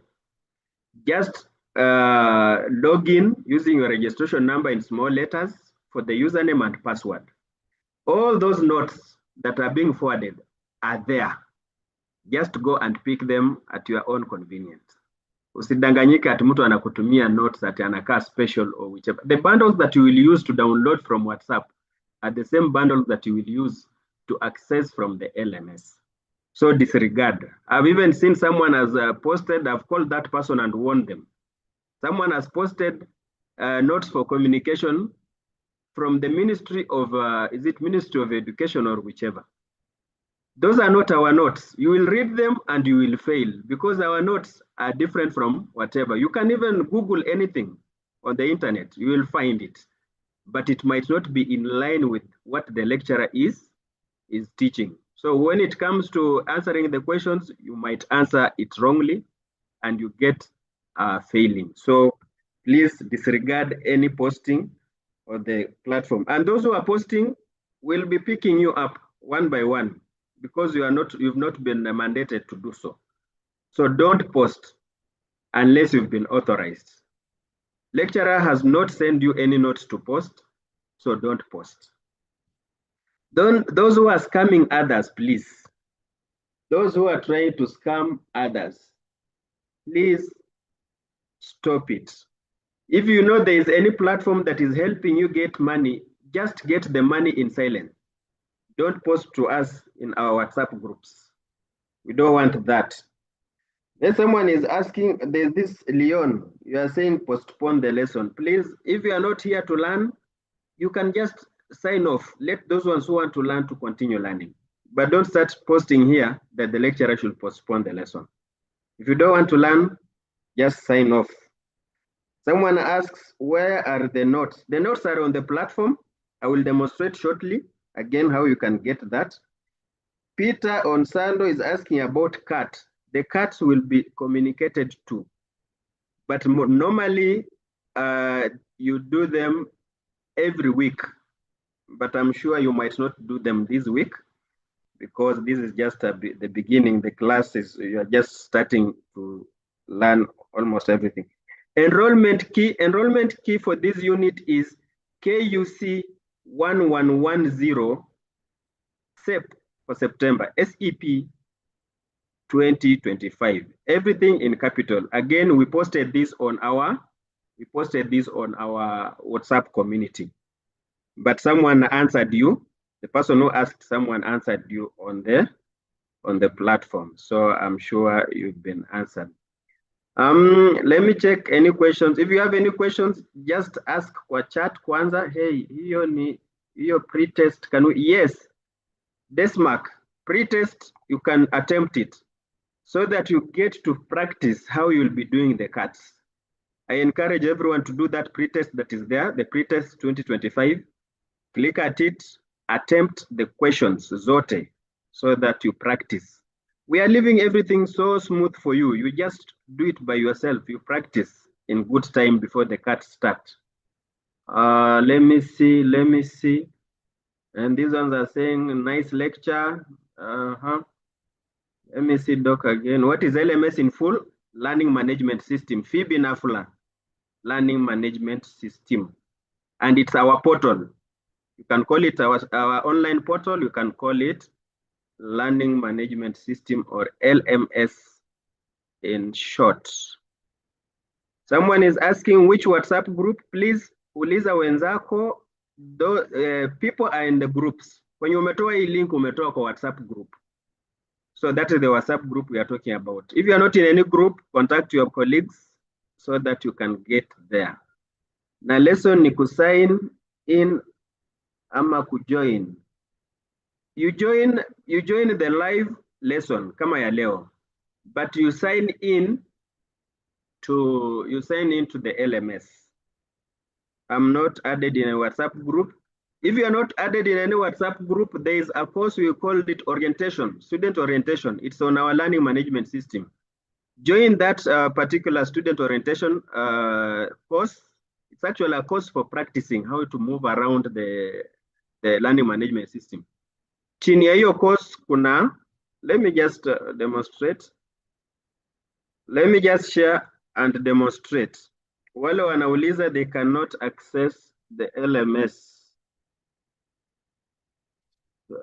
Just log in using your registration number in small letters for the username and password. All those notes that are being forwarded are there. Just go and pick them at your own convenience. Usidanganyike ati mtu anakutumia notes ati anakaa special or whichever. The bundles that you will use to download from WhatsApp are the same bundles that you will use to access from the LMS. So disregard. I've even seen someone has posted, I've called that person and warned them. Someone has posted notes for communication from the Ministry of, is it Ministry of Education or whichever? Those are not our notes. You will read them and you will fail because our notes are different from whatever. You can even Google anything on the internet, you will find it, but it might not be in line with what the lecturer is teaching. So when it comes to answering the questions, you might answer it wrongly and you get failing. So please disregard any posting on the platform. And those who are posting will be picking you up one by one because you've not been mandated to do so. So don't post unless you've been authorized. Lecturer has not sent you any notes to post, so don't post. Those who are scamming others, please. Those who are trying to scam others, please stop it. If you know there is any platform that is helping you get money, just get the money in silence. Don't post to us in our WhatsApp groups. We don't want that. Then someone is asking, there's this Leon, you are saying postpone the lesson. Please, if you are not here to learn, you can just sign off. Let those ones who want to learn to continue learning. But don't start posting here that the lecturer should postpone the lesson. If you don't want to learn, just sign off. Someone asks, where are the notes? The notes are on the platform. I will demonstrate shortly, again, how you can get that. Peter Onsando is asking about CAT. The CATs will be communicated to, but normally you do them every week, but I'm sure you might not do them this week. because this is just the beginning. The class is, you are just starting to learn almost everything. Enrollment key for this unit is KUC1110 SEP for September, SEP 2025. Everything in capital. Again, we posted this on our WhatsApp community. But someone answered you. The person who asked someone answered you on the platform. So I'm sure you've been answered. Let me check any questions. If you have any questions, just ask kwa chat kwanza. Hey, hiyo pre-test, can we? Yes, Desmark, pre-test, you can attempt it so that you get to practice how you'll be doing the cuts. I encourage everyone to do that pre-test that is there, the pre-test 2025. Click at it, attempt the questions, zote, so that you practice. We are leaving everything so smooth for you. You just do it by yourself. You practice in good time before the cuts start. Let me see. And these ones are saying, nice lecture. Let me see, Doc, again. What is LMS in full? Learning Management System. Phoebe Nafula, Learning Management System. And it's our portal. You can call it our online portal. You can call it Learning Management System, or LMS in short. Someone is asking which WhatsApp group. Please, uliza wenzako. People are in the groups. When you umetoa hii link, umetoa kwa WhatsApp group. So that is the WhatsApp group we are talking about. If you are not in any group, contact your colleagues so that you can get there. Na lesson ni kusign in ama kujoin. You join the live lesson kama ya leo, but you sign in to the LMS. I'm not added in a WhatsApp group. If you are not added in any WhatsApp group, there is a course we call it orientation, student orientation. It's on our learning management system. Join that particular student orientation course. It's actually a course for practicing how to move around the learning management system. Chini ya hiyo course kuna, let me just demonstrate. Let me just share and demonstrate. Wale wanauliza they cannot access the LMS.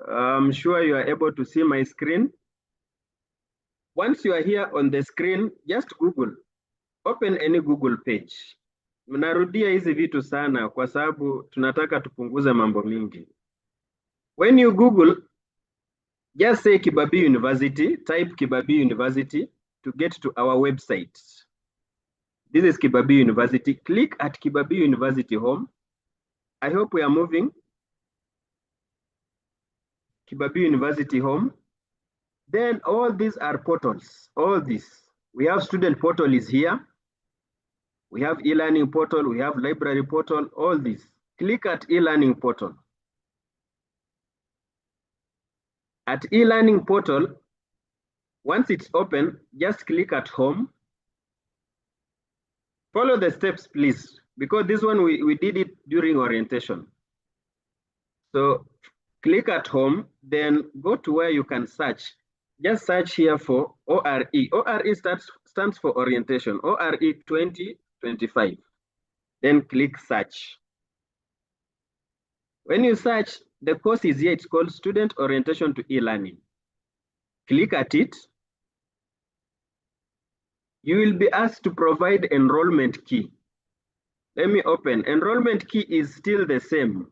I'm sure you are able to see my screen. Once you are here on the screen, just Google. Open any Google page. Mnarudia hizi vitu sana kwa sababu tunataka tupunguze mambo mingi. When you Google, just say Kibabii University, type Kibabii University to get to our website. This is Kibabii University. Click at Kibabii University home. I hope we are moving. Kibabii University home. Then all these are portals. All this. We have student portal is here. We have e-learning portal. We have library portal. All this. Click at e-learning portal. At e-learning portal, once it's open, just click at home. Follow the steps, please, because this one we did it during orientation. So click at home, then go to where you can search. Just search here for ORE. ORE stands for orientation, ORE 2025. Then click search. When you search, the course is here. It's called Student Orientation to E-Learning. Click at it. You will be asked to provide enrollment key. Let me open. Enrollment key is still the same.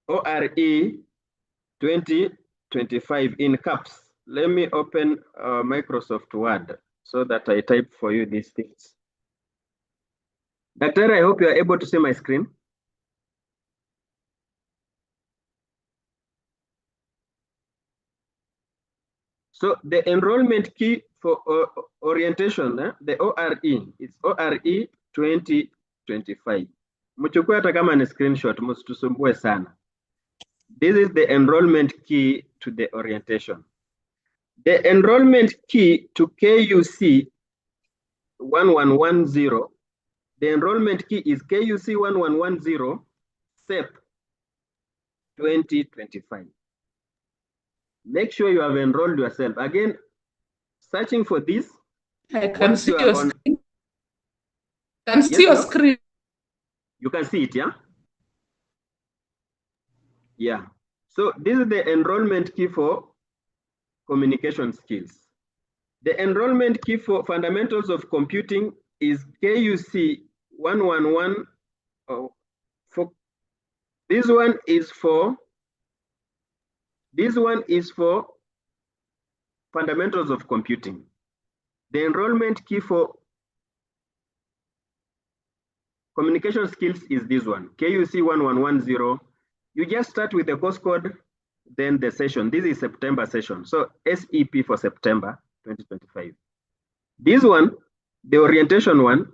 ORE 2025 in caps. Let me open Microsoft Word so that I type for you these things. Daktari, I hope you are able to see my screen. So the enrollment key for orientation, the ORE, it's ORE 2025. Mchukue hata kama ni screenshot, msitusumbue sana. This is the enrollment key to the orientation. The enrollment key to KUC 1110, the enrollment key is KUC 1110 SEP 2025. Make sure you have enrolled yourself. Again, searching for this. I can see your screen. Can see Yes, your no? screen. You can see it, yeah? Yeah. So this is the enrollment key for communication skills. The enrollment key for fundamentals of computing is KUC1110. This one is for fundamentals of computing. The enrollment key for communication skills is this one, KUC1110. You just start with the course code, then the session. This is September session. So SEP for September 2025. This one, the orientation one,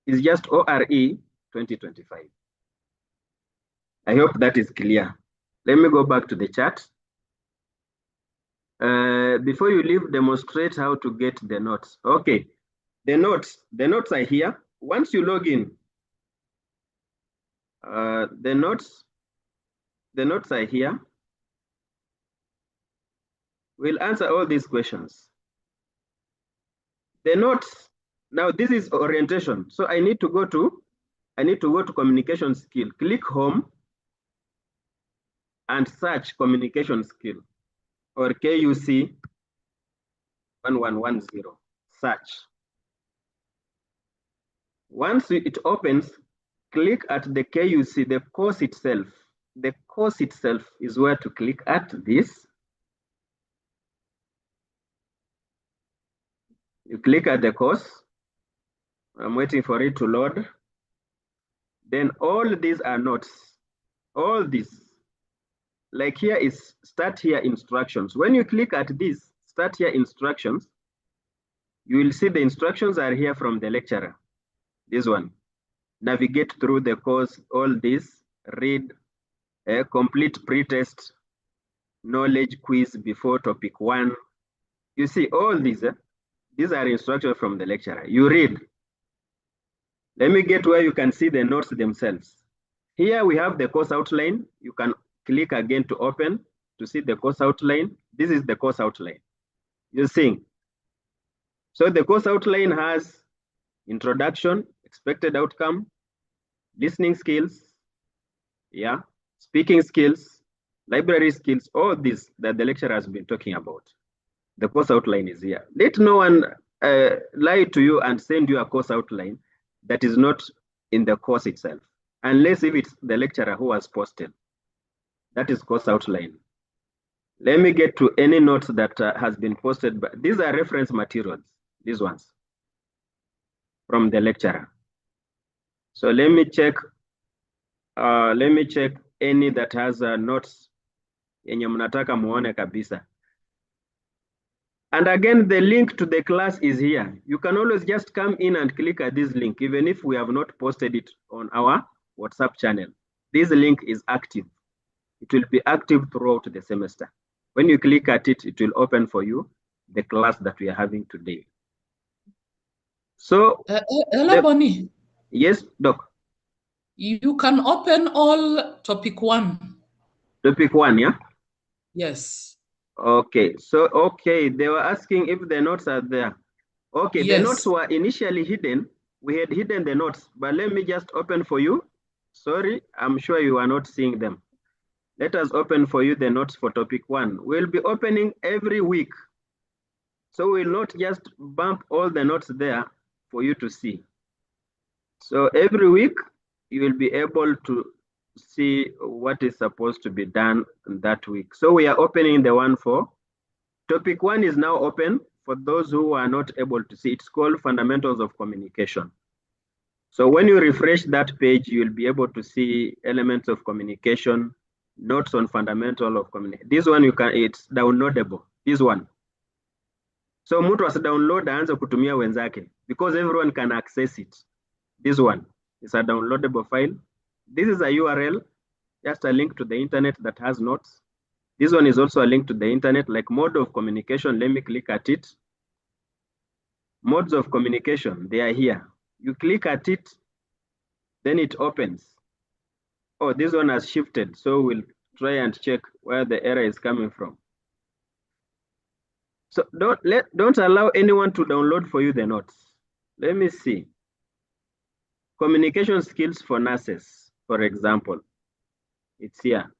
is just ORE 2025. I hope that is clear. Let me go back to the chat. Before you leave, demonstrate how to get the notes. Okay, the notes are here. Once you log in, the notes are here. We'll answer all these questions. The notes, now this is orientation. So I need to go to communication skill. Click home and search communication skill, or KUC 1110. Search. Once it opens, click at the KUC, the course itself. The course itself is where to click at this. You click at the course. I'm waiting for it to load. Then all these are notes. All these. Like here is start here instructions. When you click at this, start here instructions, you will see the instructions are here from the lecturer. This one. Navigate through the course, all this, read, complete pretest, knowledge quiz before topic 1. You see all these are instructions from the lecturer. You read. Let me get where you can see the notes themselves. Here we have the course outline. You can click again to open to see the course outline. This is the course outline. You see. So the course outline has introduction, expected outcome, listening skills, yeah, speaking skills, library skills, all these that the lecturer has been talking about. The course outline is here. Let no one lie to you and send you a course outline that is not in the course itself, unless if it's the lecturer who has posted. That is course outline. Let me get to any notes that has been posted, but these are reference materials, these ones, from the lecturer. So let me check any that has notes yenye mnataka muone kabisa. And again, the link to the class is here. You can always just come in and click at this link, even if we have not posted it on our WhatsApp channel. This link is active. It will be active throughout the semester. When you click at it, it will open for you the class that we are having today. So, Bonnie. Yes, Doc. You can open all topic 1. Topic 1, yeah? Yes. Okay, so, okay, they were asking if the notes are there. Okay, yes. The notes were initially hidden. We had hidden the notes, but let me just open for you. Sorry, I'm sure you are not seeing them. Let us open for you the notes for topic 1. We'll be opening every week. So we'll not just bump all the notes there for you to see. So every week, you will be able to see what is supposed to be done that week. So we are opening the one for topic 1 is now open for those who are not able to see. It's called Fundamentals of Communication. So when you refresh that page, you'll be able to see elements of communication, notes on fundamental of communication. This one it's downloadable. This one. So mtu as download aanze kutumia wenzake because everyone can access it. This one is a downloadable file. This is a URL, just a link to the internet that has notes. This one is also a link to the internet, like mode of communication. Let me click at it. Modes of communication, they are here. You click at it, then it opens. Oh, this one has shifted. So we'll try and check where the error is coming from. So don't allow anyone to download for you the notes. Let me see. Communication skills for nurses, for example. It's here.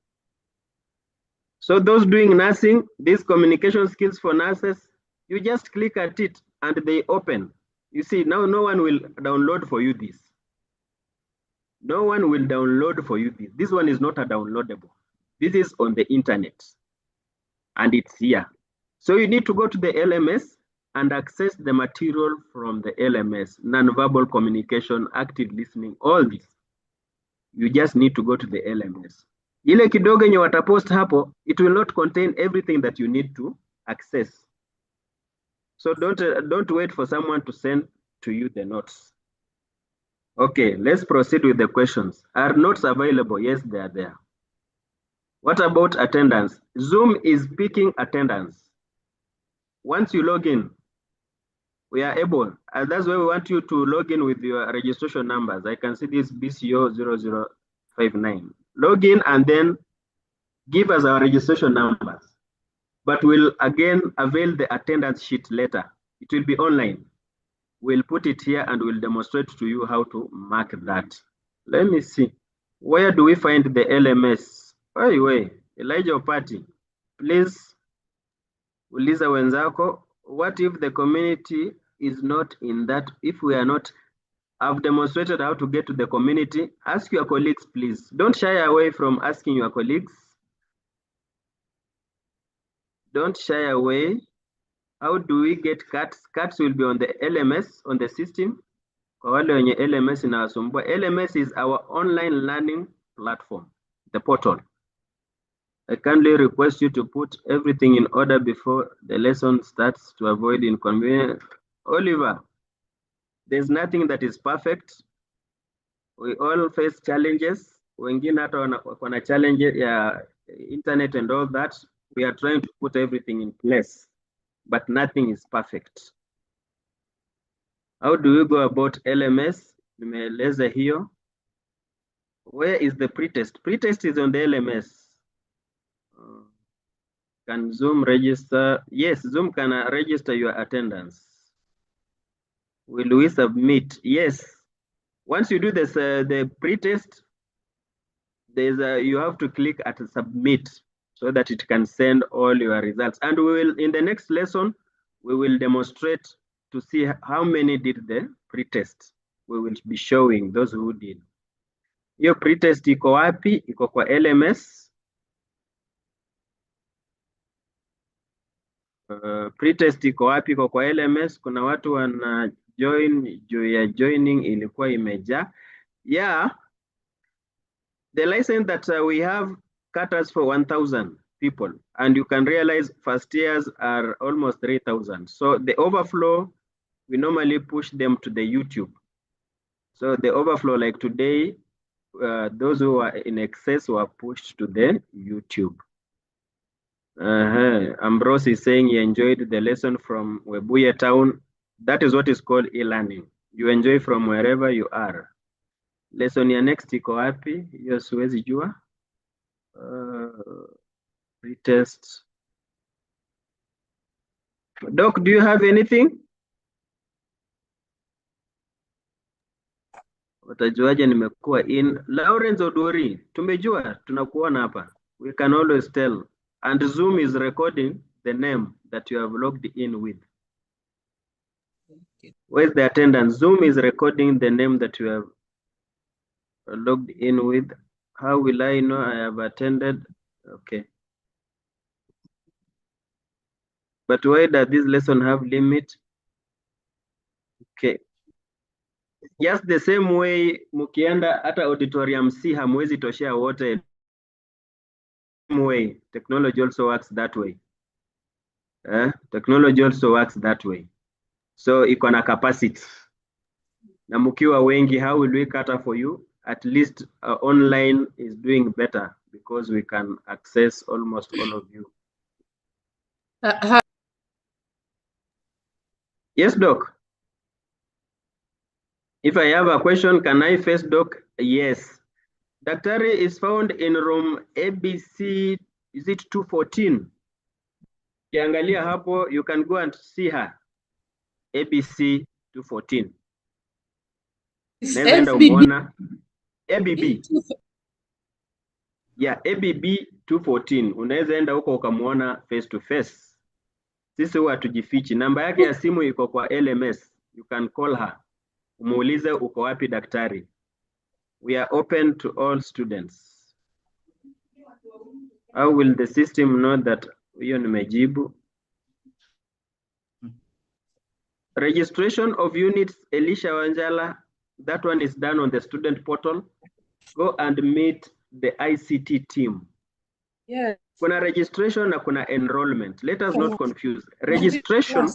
So those doing nursing, these communication skills for nurses, you just click at it and they open. You see, now no one will download for you this. No one will download for you this. This one is not a downloadable. This is on the internet and it's here. So you need to go to the LMS and access the material from the LMS, non-verbal communication, active listening, all this. You just need to go to the LMS. Ile kidogo yenye watapost hapo, it will not contain everything that you need to access. So don't wait for someone to send to you the notes. Okay, let's proceed with the questions. Are notes available? Yes, they are there. What about attendance? Zoom is picking attendance. Once you log in, we are able, and that's why we want you to log in with your registration numbers. I can see this BCO0059. Log in and then give us our registration numbers. But we'll again avail the attendance sheet later. It will be online. We'll put it here and we'll demonstrate to you how to mark that. Let me see. Where do we find the LMS? Anyway, Elijah Opati, please uliza wenzako, what if the community is not in that? If we are not, I've demonstrated how to get to the community. Ask your colleagues, please. Don't shy away from asking your colleagues. Don't shy away. How do we get cards? Cards will be on the LMS, on the system. Kwa wale wenye LMS inawasumbua. LMS is our online learning platform, the portal. I kindly request you to put everything in order before the lesson starts to avoid inconvenience. Oliver, there's nothing that is perfect. We all face challenges. Wengine hata wana challenge ya internet and all that. We are trying to put everything in place, but nothing is perfect. How do we go about LMS? Nimeeleza hiyo. Where is the pretest? Pretest is on the LMS. Can Zoom register? Yes, Zoom can register your attendance. Will we submit? Yes. Once you do this, the pretest, you have to click at submit so that it can send all your results. And we will, in the next lesson, we will demonstrate to see how many did the pretest. We will be showing those who did. Hiyo pretest iko wapi? Iko kwa LMS. Pretest iko wapi? Iko kwa LMS. Kuna watu wana join, juu ya joining ilikuwa imejaa. Yeah, the license that we have caters for 1,000 people, and you can realize first years are almost 3,000. So the overflow, we normally push them to the YouTube. So the overflow, like today, those who are in excess were pushed to the YouTube. Ambrose is saying he enjoyed the lesson from Webuye town. That is what is called e-learning. You enjoy from wherever you are. Lesson ya next iko wapi? Hiyo siwezi jua. Retest. Doc, do you have anything? Watajuaje nimekuwa in? Lawrence Odori, tumejua, tunakuona hapa. We can always tell. And Zoom is recording the name that you have logged in with. Where's the attendance? Zoom is recording the name that you have logged in with. How will I know I have attended? Okay. But why does this lesson have limit? Okay. Just the same way, mukienda hata auditorium C hamwezi toshea wote. Same way, technology also works that way. Technology also works that way. So iko na capacity. Na mukiwa wengi, how will we cater for you? At least online is doing better because we can access almost all of you. Yes, Doc. If I have a question, can I face Doc? Yes. Daktari is found in room ABC, is it 214? Ukiangalia hapo, you can go and see her. ABC 214. Naweza enda umuona ABB. Yeah, ABB 214. Unaweza enda huko ukamuona face to face. Sisi huwa tujifichi. Namba yake ya simu iko kwa LMS. You can call her. Umuulize uko wapi daktari. We are open to all students. How will the system know that hiyo nimejibu? Registration of units, Elisha Wanjala, that one is done on the student portal. Go and meet the ICT team. Yes. Kuna registration na kuna enrollment. Let us not confuse. Registration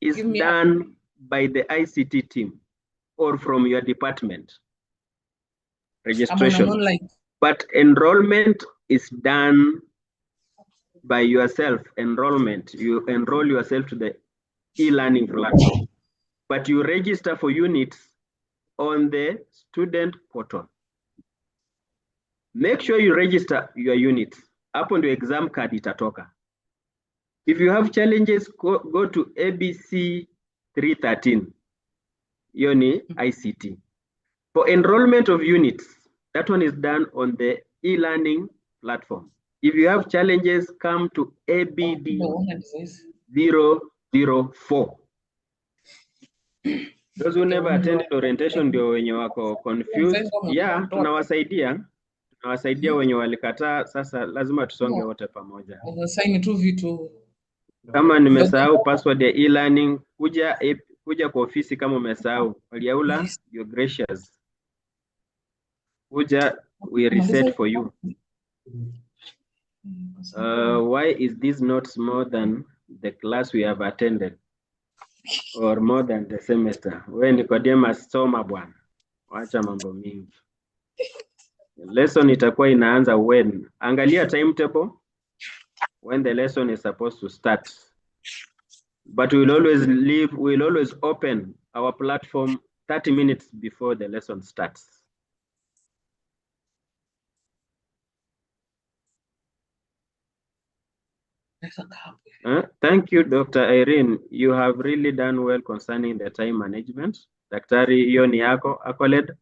is done by the ICT team or from your department. Registration. But enrollment is done by yourself. Enrollment. You enroll yourself to the e-learning platform. But you register for units on the student portal. Make sure you register your units. Hapo ndio exam card itatoka. If you have challenges, go to ABC 313. Hiyo ni ICT. For enrollment of units, that one is done on the e-learning platform. If you have challenges, come to ABD 004. Those who never attended orientation ndio wenye wako confused. Yeah, tunawasaidia wenye walikataa. Sasa lazima tusonge wote pamoja. Kama nimesahau password ya e-learning, kuja kwa ofisi kama umesahau. Waliaula, you're gracious. Kuja, we reset for you. Why is this not more than the class we have attended? Or more than the semester? We Nicodemus soma bwana. Wacha mambo mingi. Lesson itakuwa inaanza when? Angalia timetable when the lesson is supposed to start. But we'll always open our platform 30 minutes before the lesson starts. Thank you, Dr. Irene. You have really done well concerning the time management. Daktari, hiyo ni yako, accolade.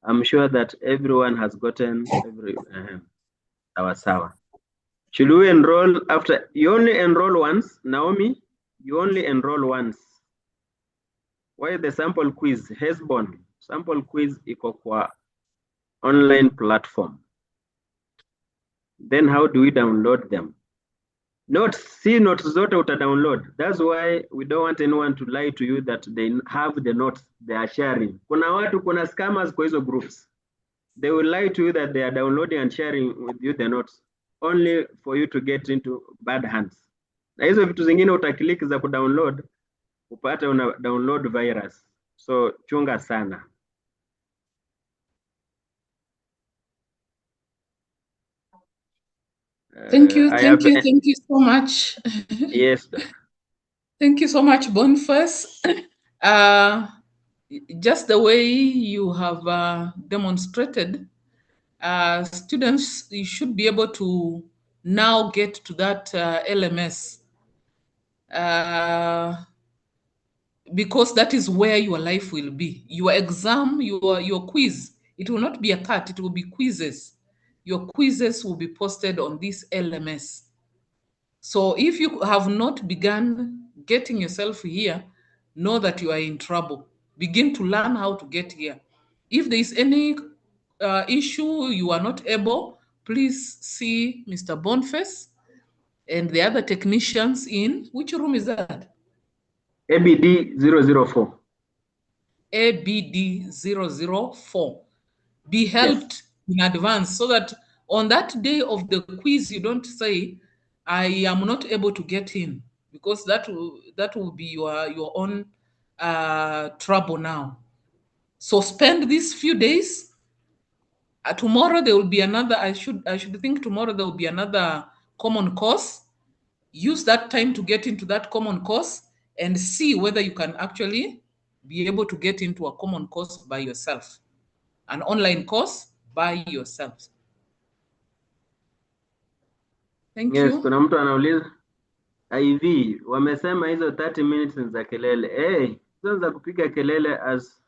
I'm sure that everyone has gotten sawa. Should we enroll after? You only enroll once, Naomi. You only enroll once. Why the sample quiz? Hesbon. Sample quiz iko kwa online platform. Then how do we download them? Notes zote uta download. That's why we don't want anyone to lie to you that they have the notes they are sharing. Kuna scammers kwa hizo groups. They will lie to you that they are downloading and sharing with you the notes only for you to get into bad hands. Na hizo vitu zingine utaklik za kudownload upate una download virus. So chunga sana. Thank you so much. Yes. Thank you so much, Boniface. Just the way you have demonstrated, students, you should be able to now get to that LMS because that is where your life will be. Your exam, your quiz, it will not be a cut, it will be quizzes. Your quizzes will be posted on this LMS. So if you have not begun getting yourself here, know that you are in trouble. Begin to learn how to get here. If there is any issue you are not able, please see Mr. Boniface and the other technicians in, which room is that? ABD 004. ABD 004. Be helped in advance so that on that day of the quiz, you don't say, I am not able to get in, because that will be your own trouble now. So spend these few days. Tomorrow there will be another, I should think tomorrow there will be another common course. Use that time to get into that common course and see whether you can actually be able to get into a common course by yourself, an online course by yourself. Thank you. Kuna mtu anauliza. IV wamesema hizo 30 minutes ni za kelele. Hizo za kupiga kelele as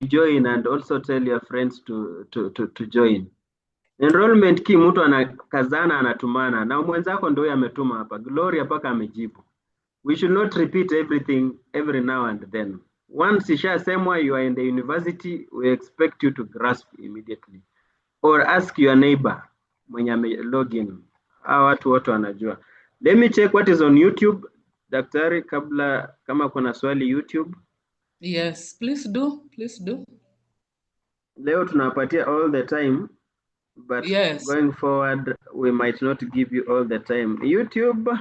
join and also tell your friends to join. Enrollment key mtu anakazana anatumana na mwenzako ndio ametuma hapa. Gloria paka amejibu. We should not repeat everything every now and then. Once ishasemwa you are in the university, we expect you to grasp immediately. Or ask your neighbor mwenye ame login. Hawa watu wote wanajua. Let me check what is on YouTube. Daktari, kabla kama kuna swali YouTube. Yes, please do. Please do. Leo tunapatia all the time, but yes, going forward we might not give you all the time. YouTube,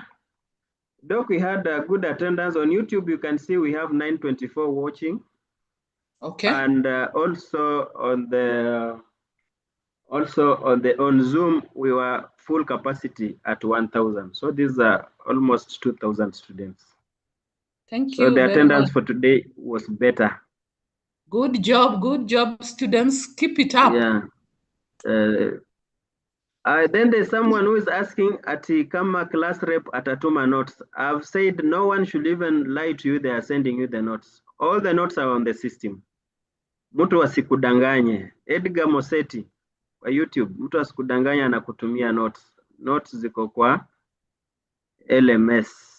Doc, we had a good attendance on YouTube. You can see we have 924 watching. Okay. And also on Zoom we were full capacity at 1,000. So these are almost 2,000 students. Thank so you. So the very attendance much. for today was better. Good job, students. Keep it up. Yeah. Then there's someone who is asking ati kama class rep atatuma notes. I've said no one should even lie to you. They are sending you the notes. All the notes are on the system. Mtu asikudanganye. Edgar Moseti kwa YouTube, mtu asikudanganya na kutumia notes. Notes ziko kwa LMS.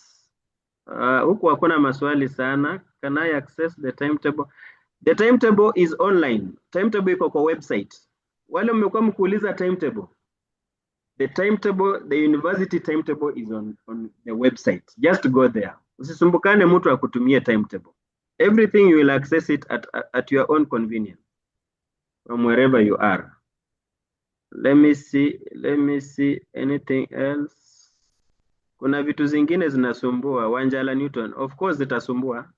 Huku hakuna maswali sana. Can I access the timetable? The timetable is online. Timetable iko kwa website. Wale mmekuwa mkuuliza timetable. The timetable, the university timetable is on the website. Just go there. Usisumbukane mtu akutumie timetable. Everything you will access it at your own convenience from wherever you are. Let me see anything else. Kuna vitu zingine zinasumbua. Wanjala Newton, of course zitasumbua.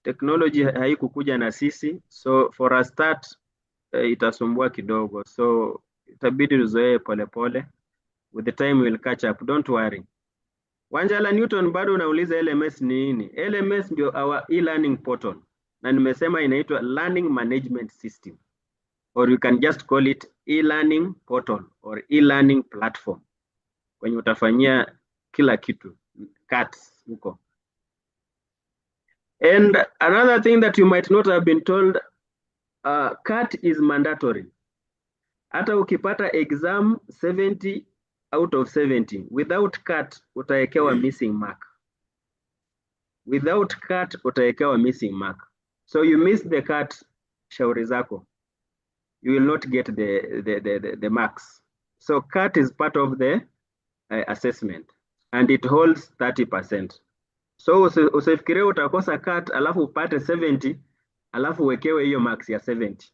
Technology haikukuja na sisi, so for a start itasumbua kidogo. So itabidi tuzoee polepole. With the time we'll catch up, don't worry. Wanjala Newton, bado unauliza LMS ni nini? LMS ndio our e-learning portal. Na nimesema inaitwa Learning Management System. Or you can just call it e-learning portal or e-learning platform. Kwenye utafanyia kila kitu, CATs huko. And another thing that you might not have been told, CAT is mandatory. Hata ukipata exam 70 out of 70, without CAT utaekewa missing mark. Without CAT utaekewa missing mark. So you miss the CAT, shauri zako. You will not get the marks. So CAT is part of the assessment and it holds 30%. So usifikirie utakosa CAT alafu upate 70 alafu uwekewe hiyo marks ya 70.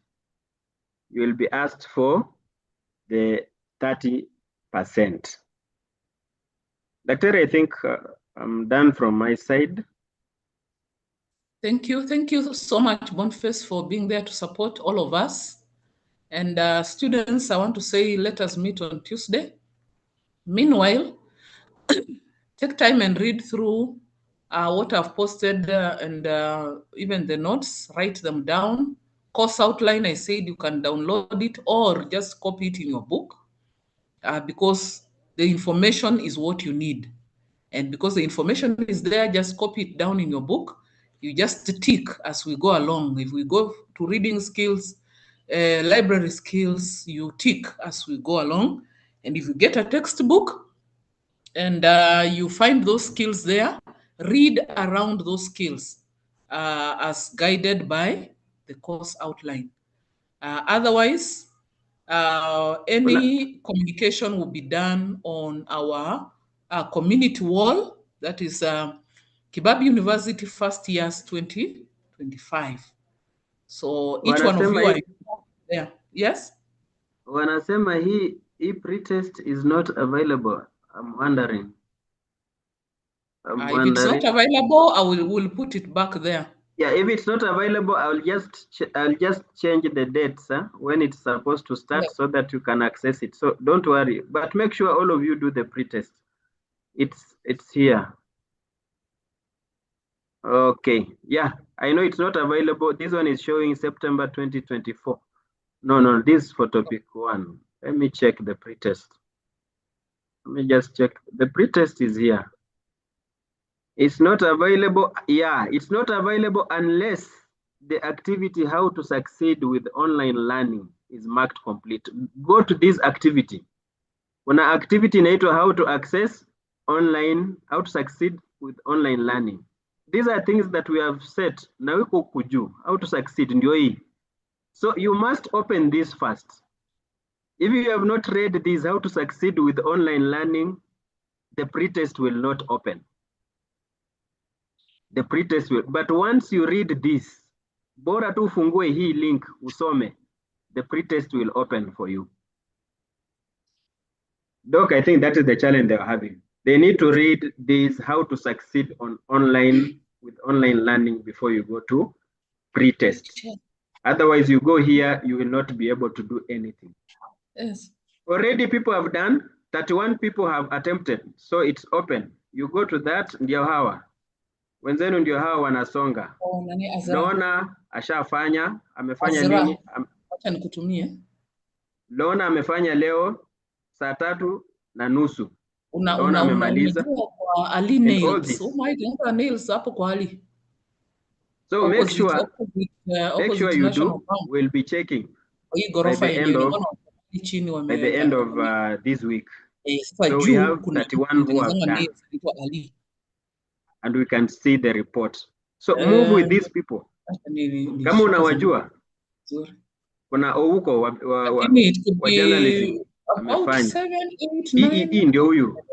You will be asked for the 30%. Daktari, I think I'm done from my side. Thank you so much, Boniface, for being there to support all of us. And students, I want to say, let us meet on Tuesday. Meanwhile, take time and read through what I've posted and even the notes, write them down. Course outline, I said you can download it or just copy it in your book because the information is what you need. And because the information is there, just copy it down in your book. You just tick as we go along. If we go to reading skills, library skills, you tick as we go along. And if you get a textbook and you find those skills there, read around those skills as guided by the course outline. Otherwise, any communication will be done on our community wall, that is Kibabi University first years 2025. So each one of you are there. Yes? Wanasema hii pre-test is not available. I'm wondering. If it's not available, I will put it back there. Yeah, if it's not available, I'll just change the dates when it's supposed to start, yeah, so that you can access it. So don't worry, but make sure all of you do the pre-test. It's here. Okay, yeah, I know it's not available. This one is showing September 2024. No, this is for topic 1. Let me check the pre-test. Let me just check. The pre-test is here. It's not available. Yeah, it's not available unless the activity how to succeed with online learning is marked complete. Go to this activity. Kuna activity inaitwa how to access online, how to succeed with online learning. These are things that we have set. Na wiko kuju, how to succeed ndio hii. So you must open this first. If you have not read this, how to succeed with online learning, the pretest will not open. The pretest will, but once you read this, bora tu ufungue hii link usome, the pretest will open for you. Doc, I think that is the challenge they're having. They need to read this, how to succeed on online with online learning before you go to pretest. Otherwise, you go here, you will not be able to do anything. Yes. Already people have done, 31 people have attempted, so it's open. You go to that, ndio hawa. Wenzenu ndio hawa wanasonga. Oh, nani Azra? Lona ashafanya, amefanya Azra. nini? Acha nikutumie. Lona amefanya leo saa 3:30. Una amemaliza. Kwa Ali Nails. Oh my God, Nails hapo kwa Ali. So make sure you do. Bank. We'll be checking by the end of this week. So we have 31 who have done, and we can see the report. So move with these people. Kama unawajua, kuna Ouko wa journalism amefanya. Hii ndio huyu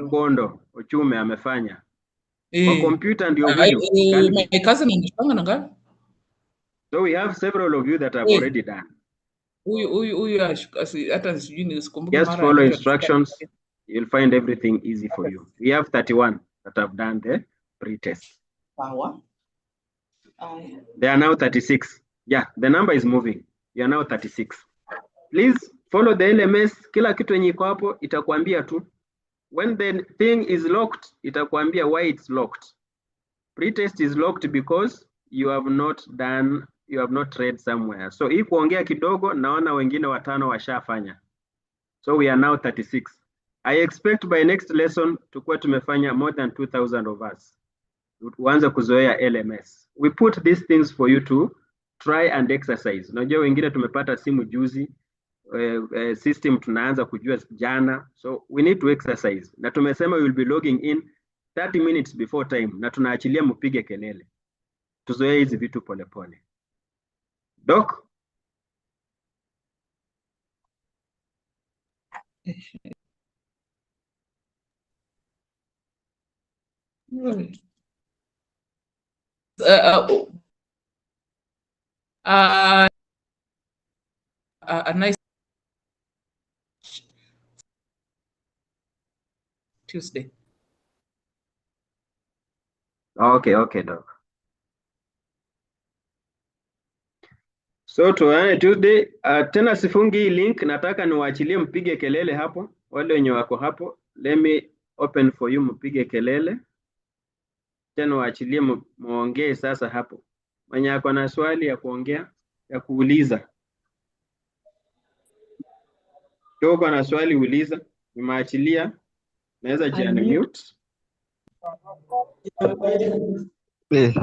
Bondo Ochume amefanya. Kwa computer ndio huyu. My cousin anashanga na ngapi? So we have several of you that have already done. Huyu hata sijui nisikumbuke mara. Just follow instructions. You'll find everything easy for you. We have 31 that have done the pre-test. Power. They are now 36. Yeah, the number is moving. You are now 36. Please follow the LMS. Kila kitu yenye iko hapo itakwambia tu. When the thing is locked, itakwambia why it's locked. Pre-test is locked because you have not read somewhere. So hii kuongea kidogo, naona wengine 5 washafanya. So we are now 36. I expect by next lesson tukue tumefanya more than 2,000 of us. Uanze kuzoea LMS. We put these things for you to try and exercise. Unajua wengine tumepata simu juzi, system tunaanza kujua jana. So we need to exercise. Na tumesema we will be logging in 30 minutes before time. Na tunaachilia mpige kelele. Tuzoee hizi vitu pole pole. Doc? A nice Tuesday. Okay, Doc. So tuone Tuesday. Tena sifungi hii link, nataka niwaachilie mpige kelele hapo. Wale wenye wako hapo, let me open for you mpige kelele. Tena waachilie muongee sasa hapo. Mwenye ako na swali ya kuongea, ya kuuliza. Kama na swali uliza, nimaachilia. Naweza ji-unmute.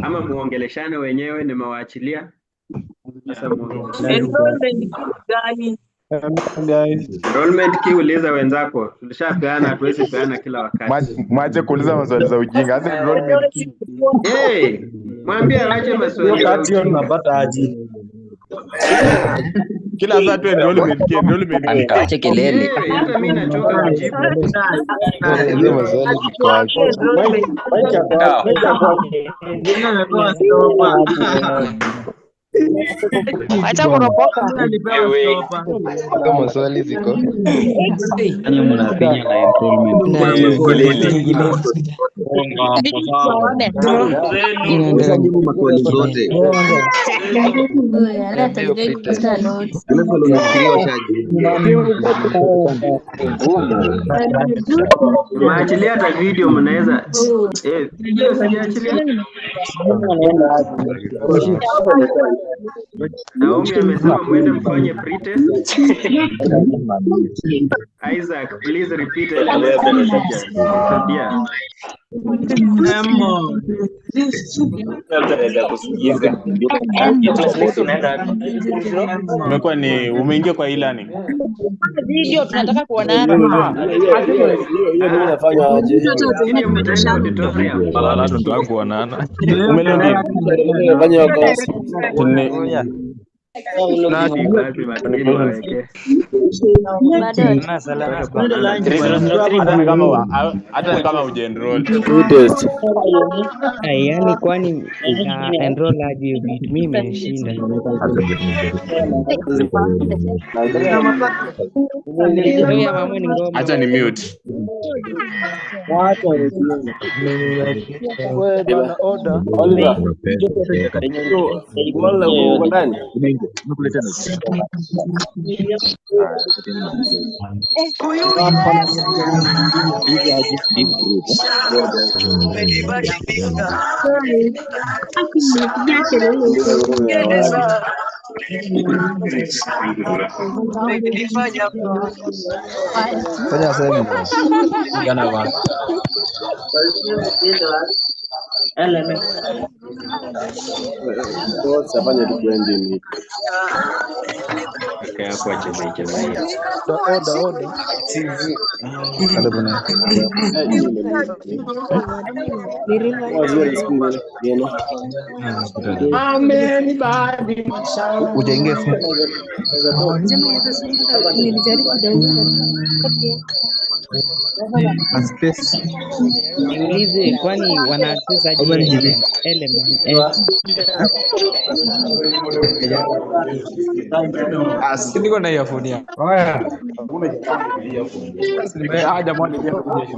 Ama muongeleshane wenyewe, nimewaachilia. Enrollment key uliza wenzako. Tulishapeana, hatuwezi peana kila wakati. Mwache kuuliza maswali za ujinga. Hasa enrollment key. Mwambie aache maswali za ujinga. Unapata aje? Kila saa tu enrollment key. Acha kelele. Hata mimi nachoka kujibu. Hizo maswali ziko wapi? Acha kuropoka. Hizo maswali ziko. Yaani mnapiga na Jibu maswali zote. Maachilia hata video mnaweza. Video sijaachilia. Naomi amesema mwende mfanye pre-test. Isaac, please repeat LMS procedures. Umekuwa ni umeingia kwa e-learning. Video tunataka kuonana. Hiyo mimi nafanya aje? Wala tunataka kuonana. Umelogin. Nafanya kazi. Hata kama hujaenroll. Test. Yaani kwani enroll aje hiyo vitu? Mimi imeshinda. Ndio mama ni ngoma. Acha ni mute. Wewe bwana order. Oliver. Wala uko ndani. Fanya sema. Jana bana. Safanya tu kwende Hapo acha order. Ada bana. Ujenge Niulize kwani wana access aje element? Niko na earphone ya. Haya. Jamani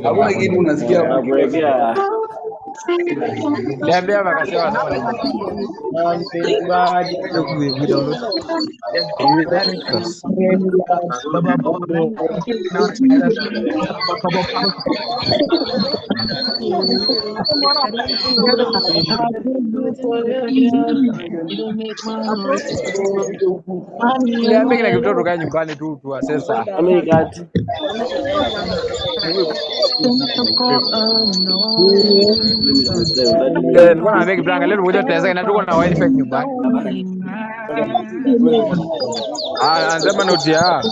hakuna kitu unasikia. Niambia wakasema niambia kila kitu kutoka nyumbani tu sasa. Mbona ameki branga leo ngoja tutaweza na tuko na wifi nyumbani. Anasema noti ya.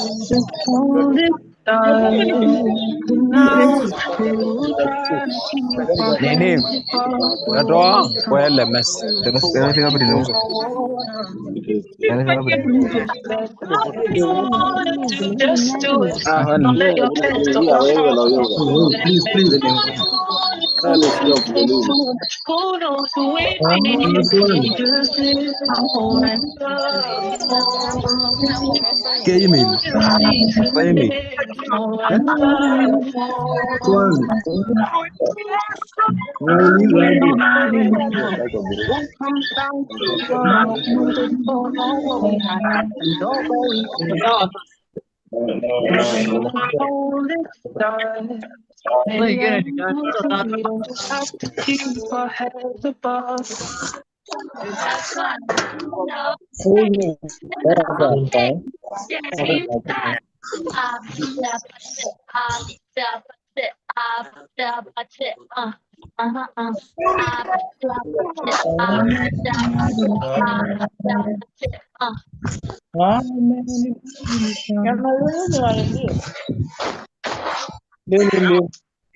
Nini? Natoa kwa LMS. Tunafika hapo tena.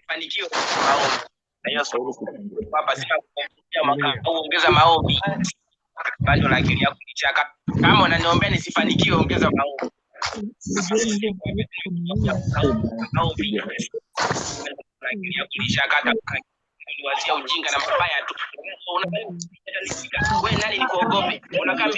Mafanikio hapa sina ongeza maombi bado na akili yako kichaka. Kama unaniombea nisifanikiwe, ongeza maombi. Akili yako kichaka niwazia ujinga na mabaya tu. Wewe nani nikuogope? Unakaa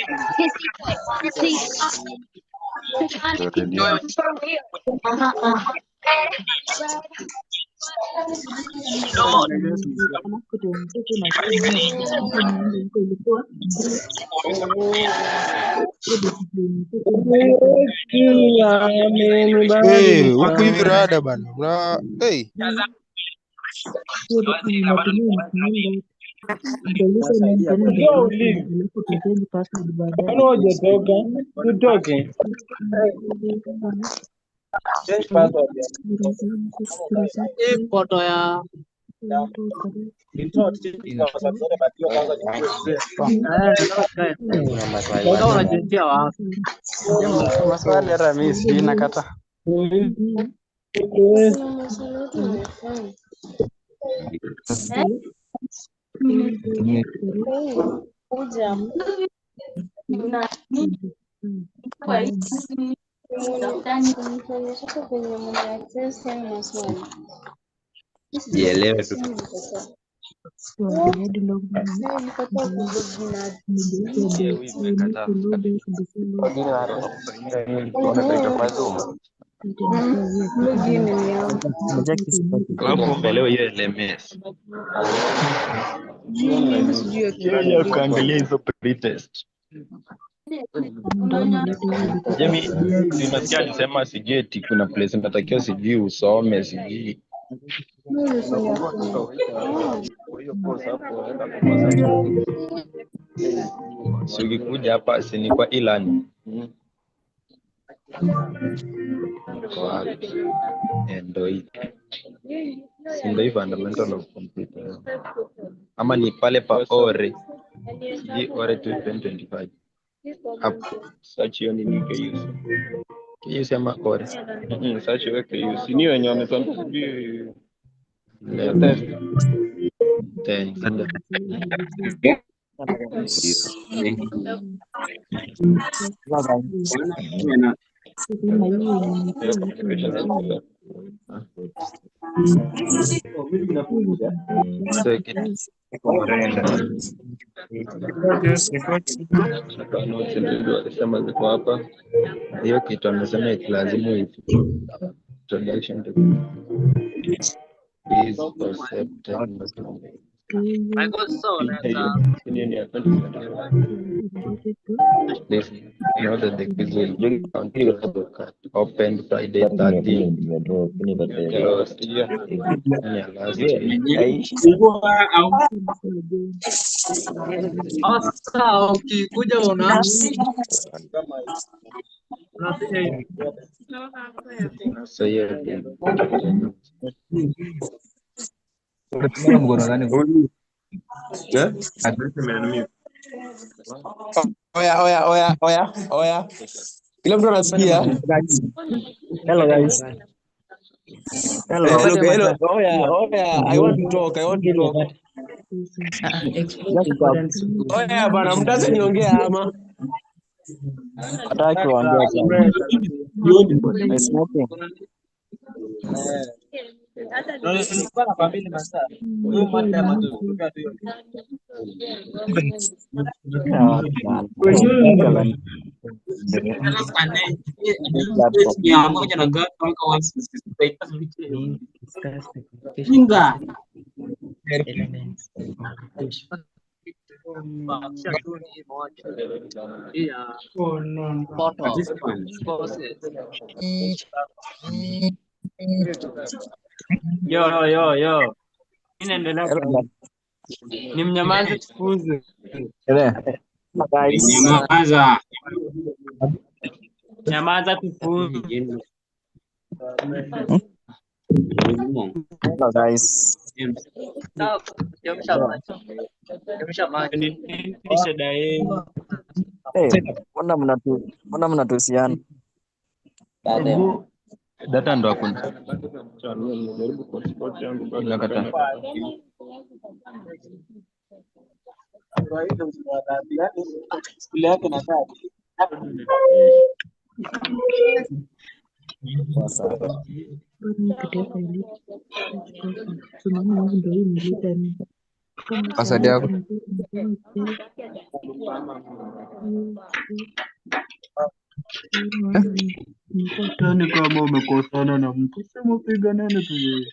Huku hivi rada bana. Foto ya Maswali hata mimi sijui nakata. Sielewi tu. Elewa hiyo LMS. Hiyo kuangalia hizo pretest. Jamii, unasikia alisema sijui eti kuna place unatakiwa sijui usome sijui. Si ukikuja hapa si ni kwa e-learning. Ndio hii. Ndio hii fundamental of computer. Ama ni pale pa ore. Sijui ore 2025. Hapo search hiyo nini KUC. KUC ama ore. Search hiyo KUC. Ni wenye wamesema sijui test. Alisema ziko hapa. Hiyo kitu amesema lazima introduction to is concept. I got so this know that the quiz will be open Friday 13th. Last year. Sasa ukikuja una So yeah. Oya. Kila mtu anasikia. Hello guys. Hello. Oya. I want to talk. Oya bana, mtaka niongea ama? Hataki kuongea sana. It's nothing. Yo. Inaendelea. Ni mnyamaze tukuze. Nyamaza tukuze. Hello guys. Mbona mnatusiana? Data ndo hakuna. Password yako. Tani kama umekosana na mtu sema piganane tu yeye.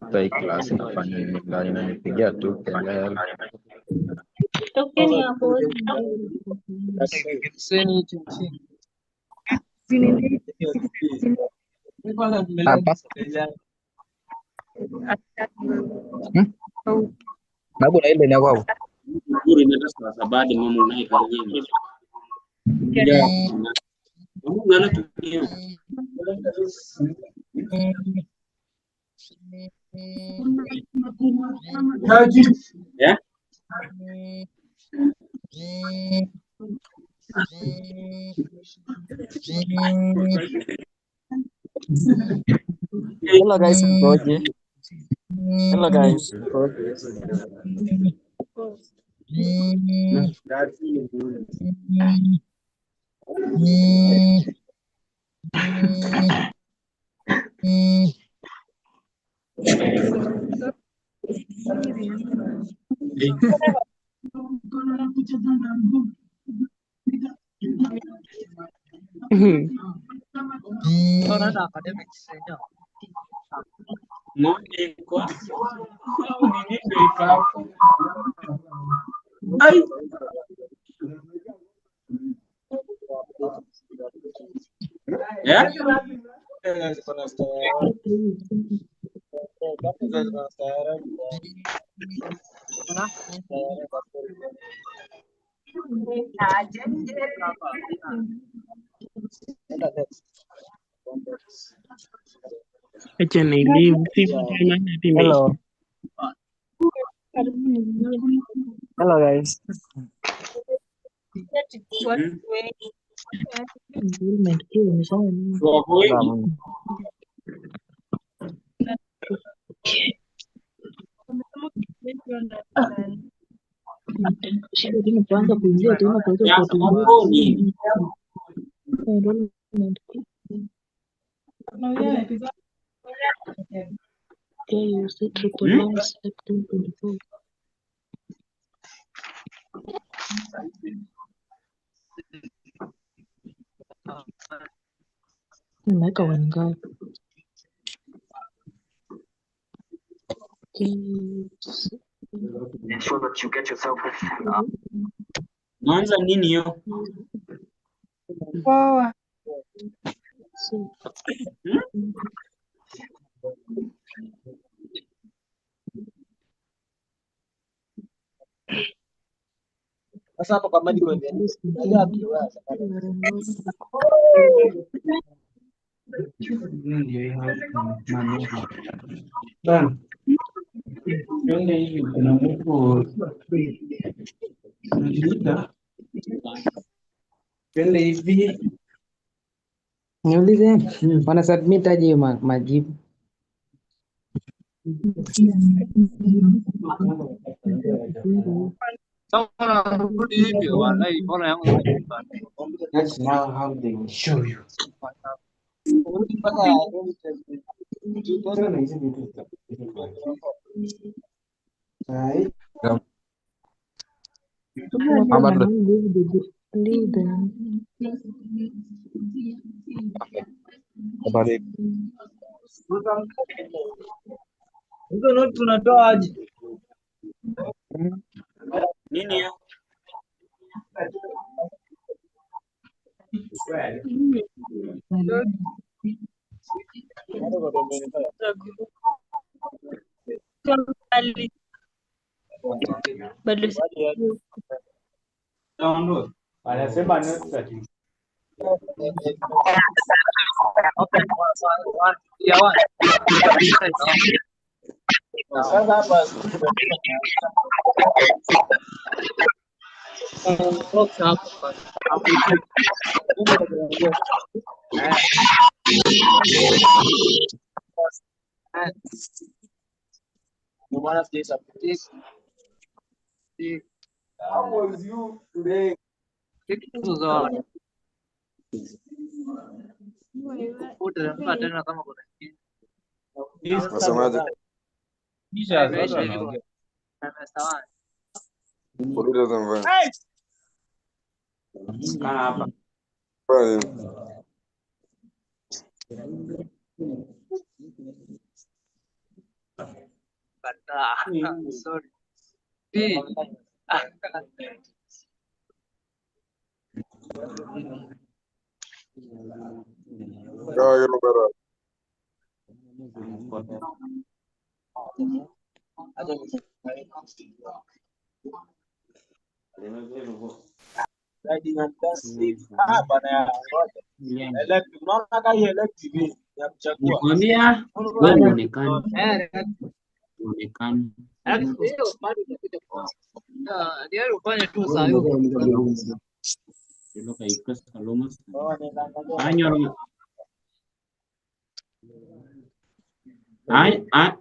Hata hii class inafanya nini? Inanipigia tu kelele. Tokeni hapo. Apa? Nabu na ile ni kwao. Guru inataka sabadi mama unaifanyia. Ya. Mungu anatumia. Ya? Hello guys, mkoje? Hello guys. Ng'ombe kwa. Ai. Ya? Acha ni leave. Siku tena happy me. Hello. Hello guys. KUC 1110. Nimeweka wangapi? Ensure that you get yourself up. Mwanza nini hiyo? Poa. Sasa hapo kama niko hivi. Twende hivi, kuna mtu twende hivi. Niulize, wana submit aje majibu? That's now how they will show you. Habari. Hizo note tunatoa aje? Nini hiyo? Wanasema notes ati. Sasa hapa How was you today? Nasemaje? Polisi zamvani. Kana hapa. sorry. Gawa yenu bara. Nikwambia wewe uonekane. Uonekane.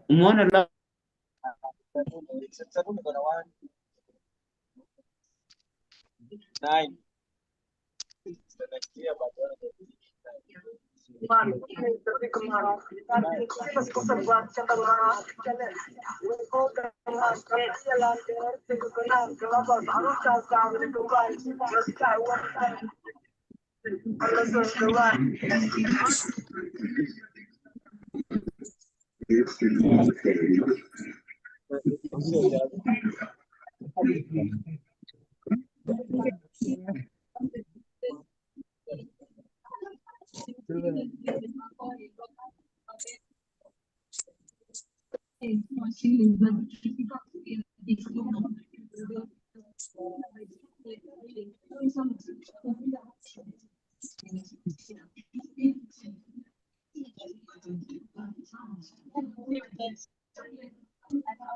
Umeona la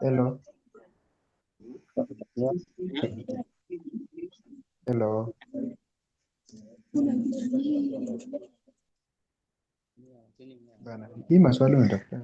Hello. Hello. Bana, hii maswali unatafuta.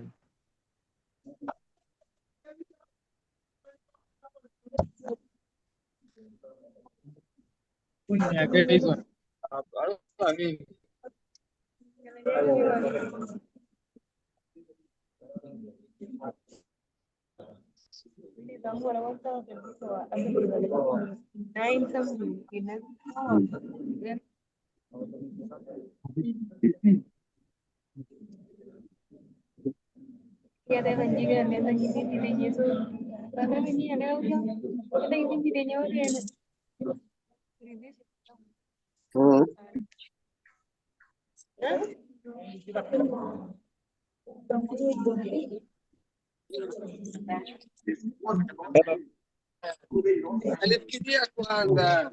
Alifikiria kwanza.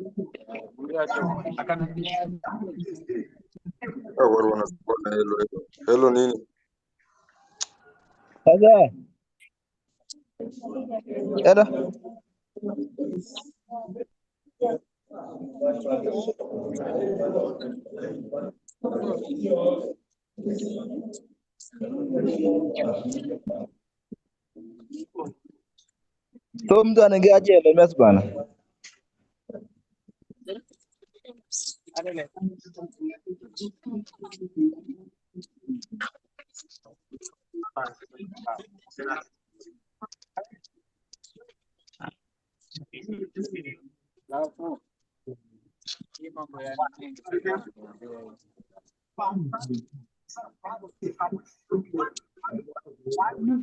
Watu wanakuwa na hilo. Hello nini? Sasa. Ada. So mtu anaingia aje LMS bana?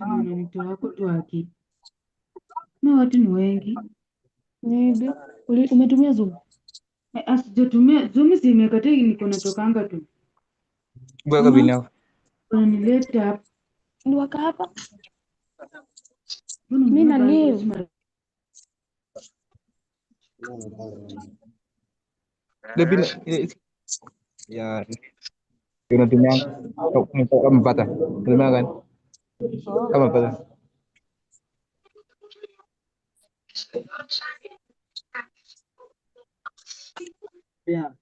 Unanitoa wako tu haki. Na watu ni wengi. Nibe, umetumia Zoom? Asijatumia Zoom, si imekataa, niko natokanga tu. Bweka binafsi. Unanileta hapa. Ni waka hapa. Mimi na leave. Lebih ya tunatumia kama mpata. Tunatumia kan? Kama mpata. Yeah.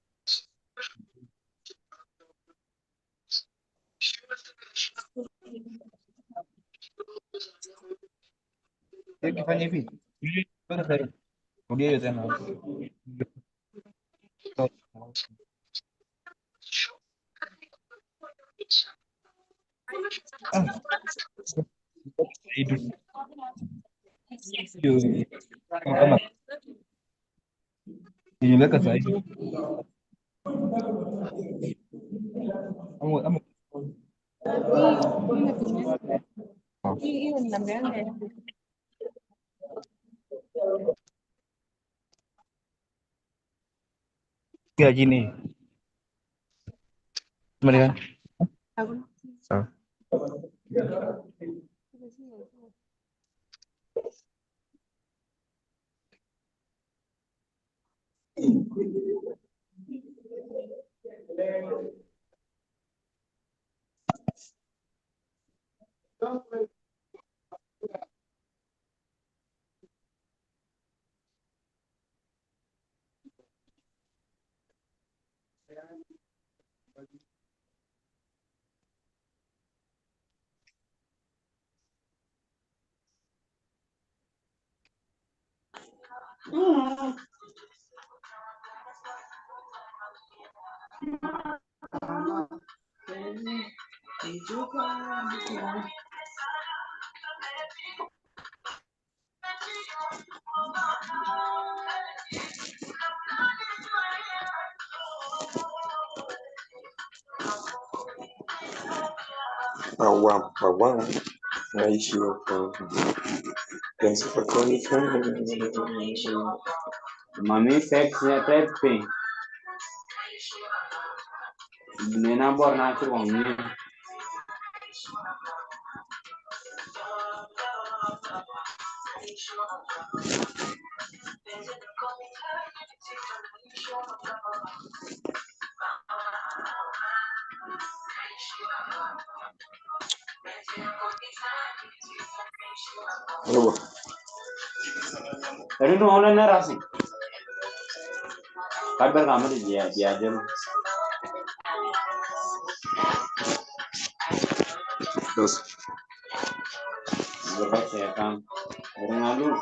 Kifanya hivi. Bana sasa. Rudia hiyo tena. Itu. Kama niweka sasa hivi. Ama Hiyo ni namba yangu ya kayak gini. Gimana kan? Sawa. Awam, naishi huko. Mami sex ya type. Nena bor na chu ngni. Pero no online na rasi. Kabar kamu dia aja. Yes. Berapa saya kan? Berlalu.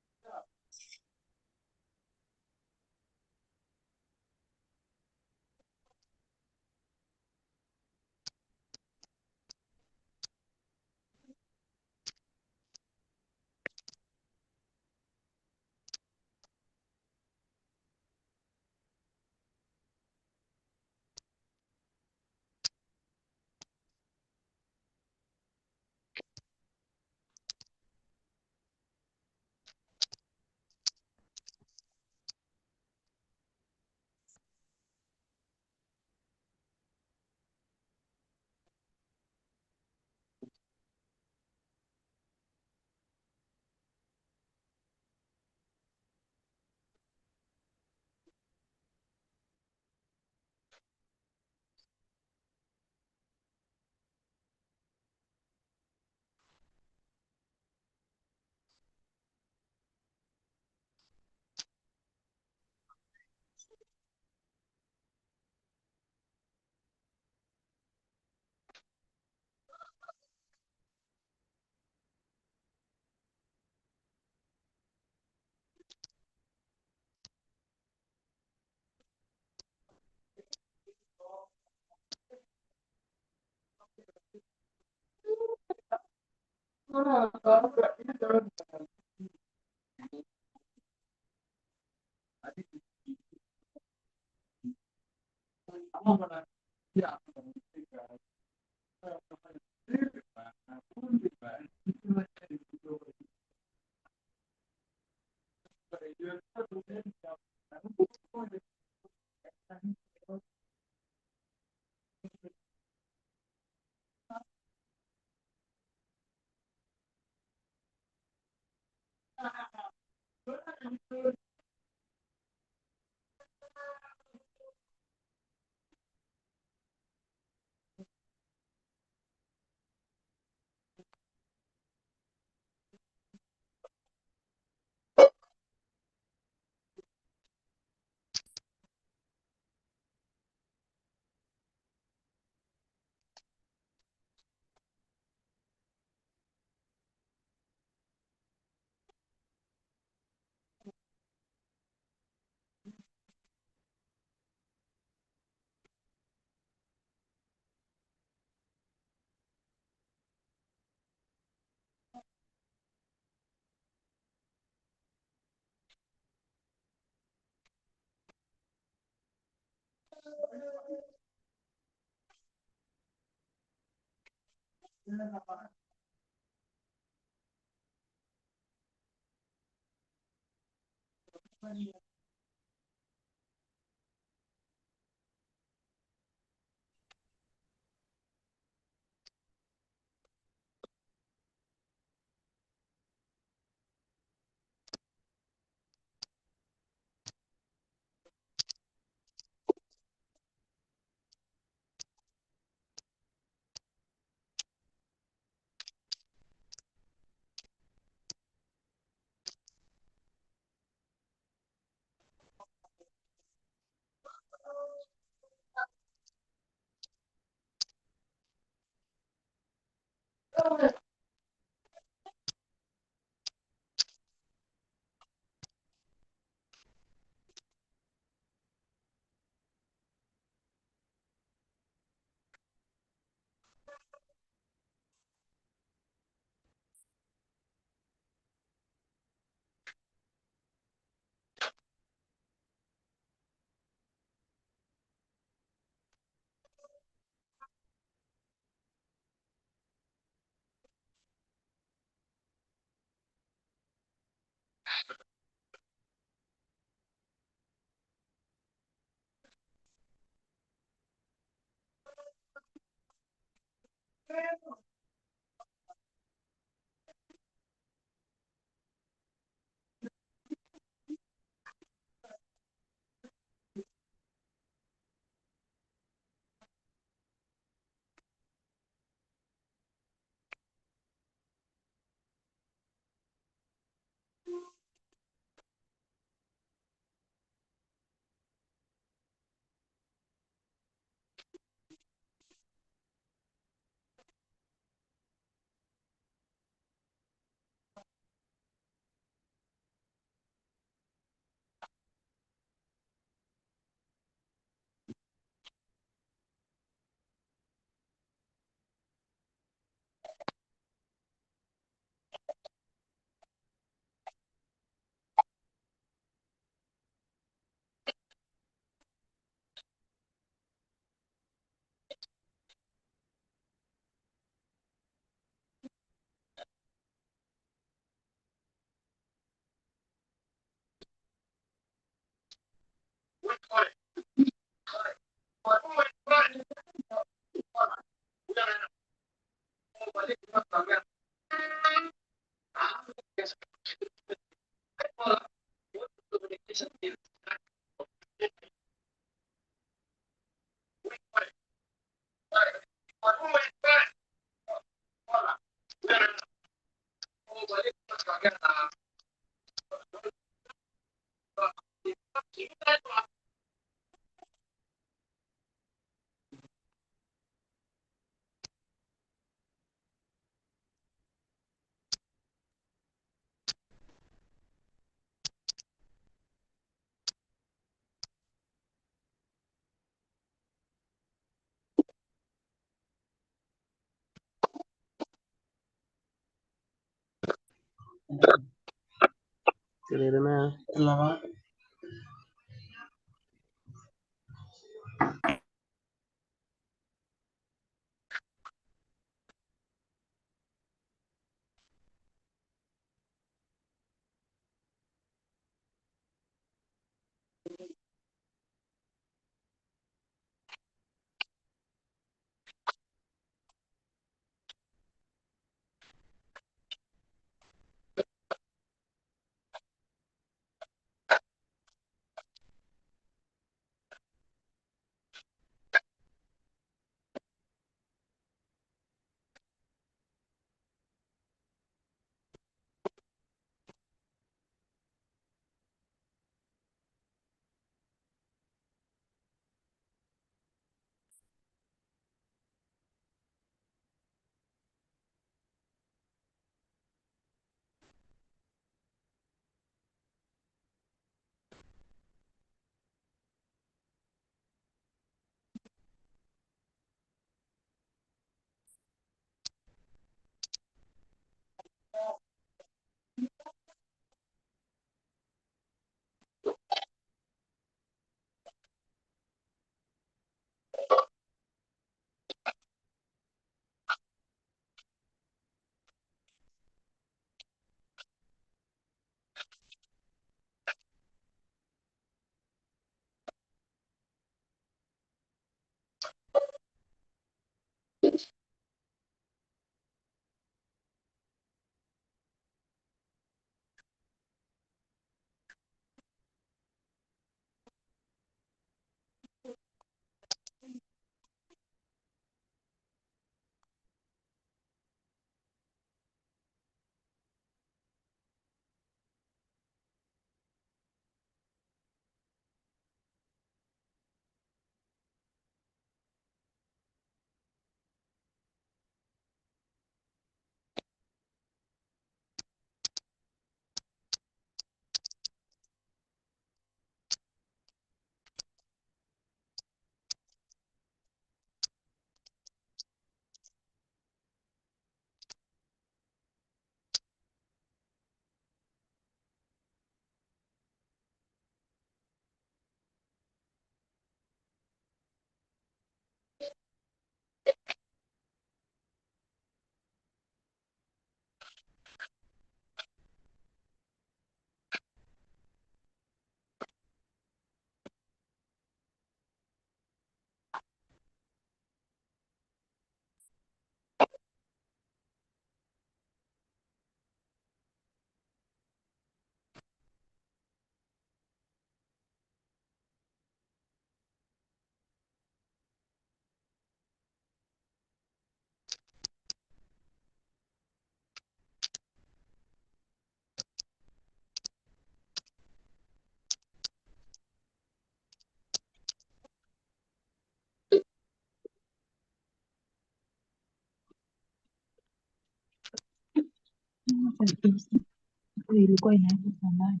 ilikuwa inaanza saa nane.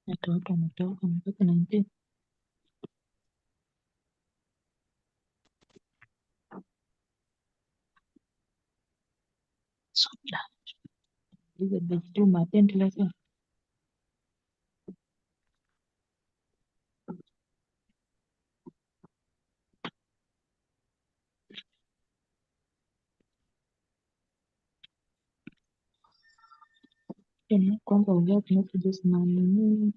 Hata watu wametoka mpaka 19. Soda. Hizo beji mapendi lazima. Kwamba ongea tunapojisimamia nini.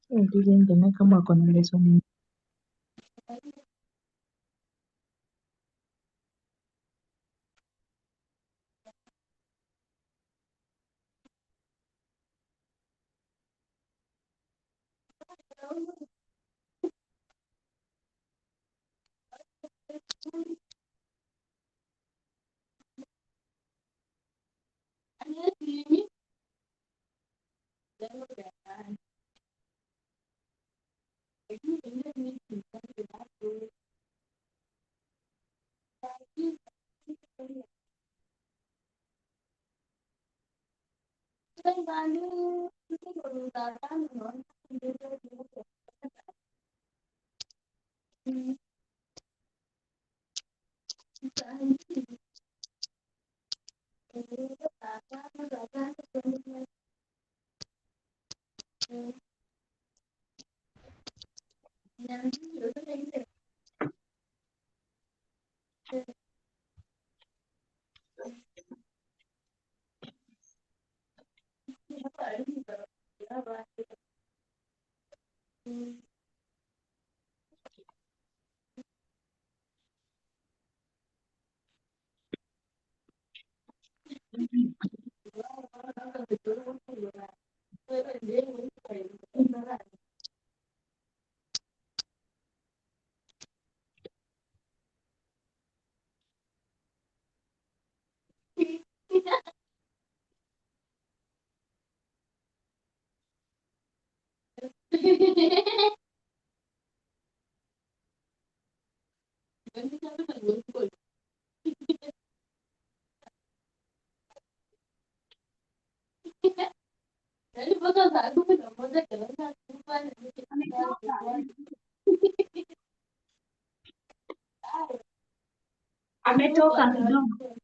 Ndizo ingine kama wako na lesson. Ametoka kidogo.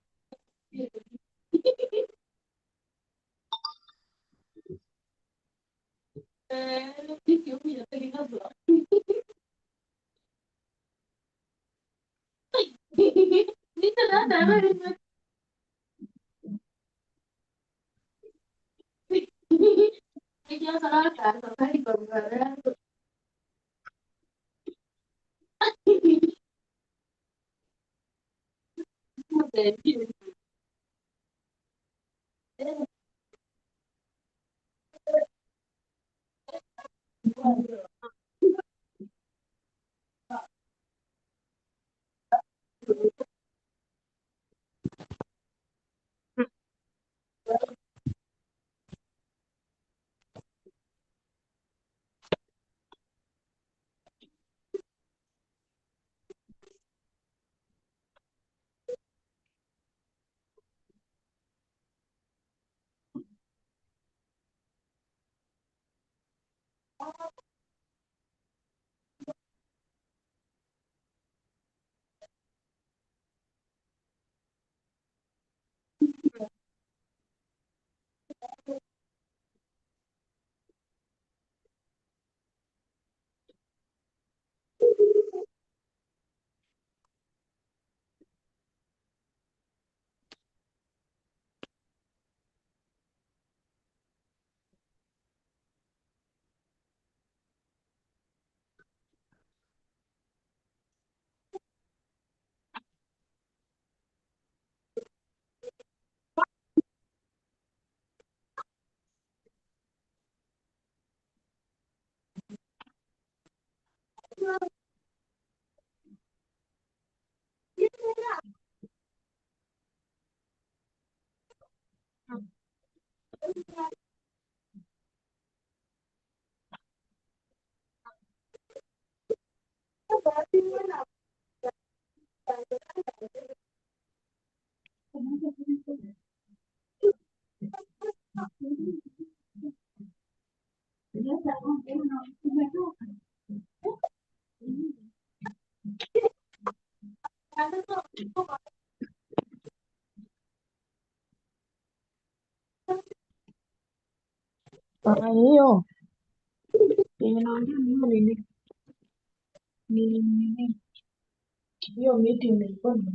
Hiyo yenye naongea hiyo nini hiyo meeting ilikuwa ni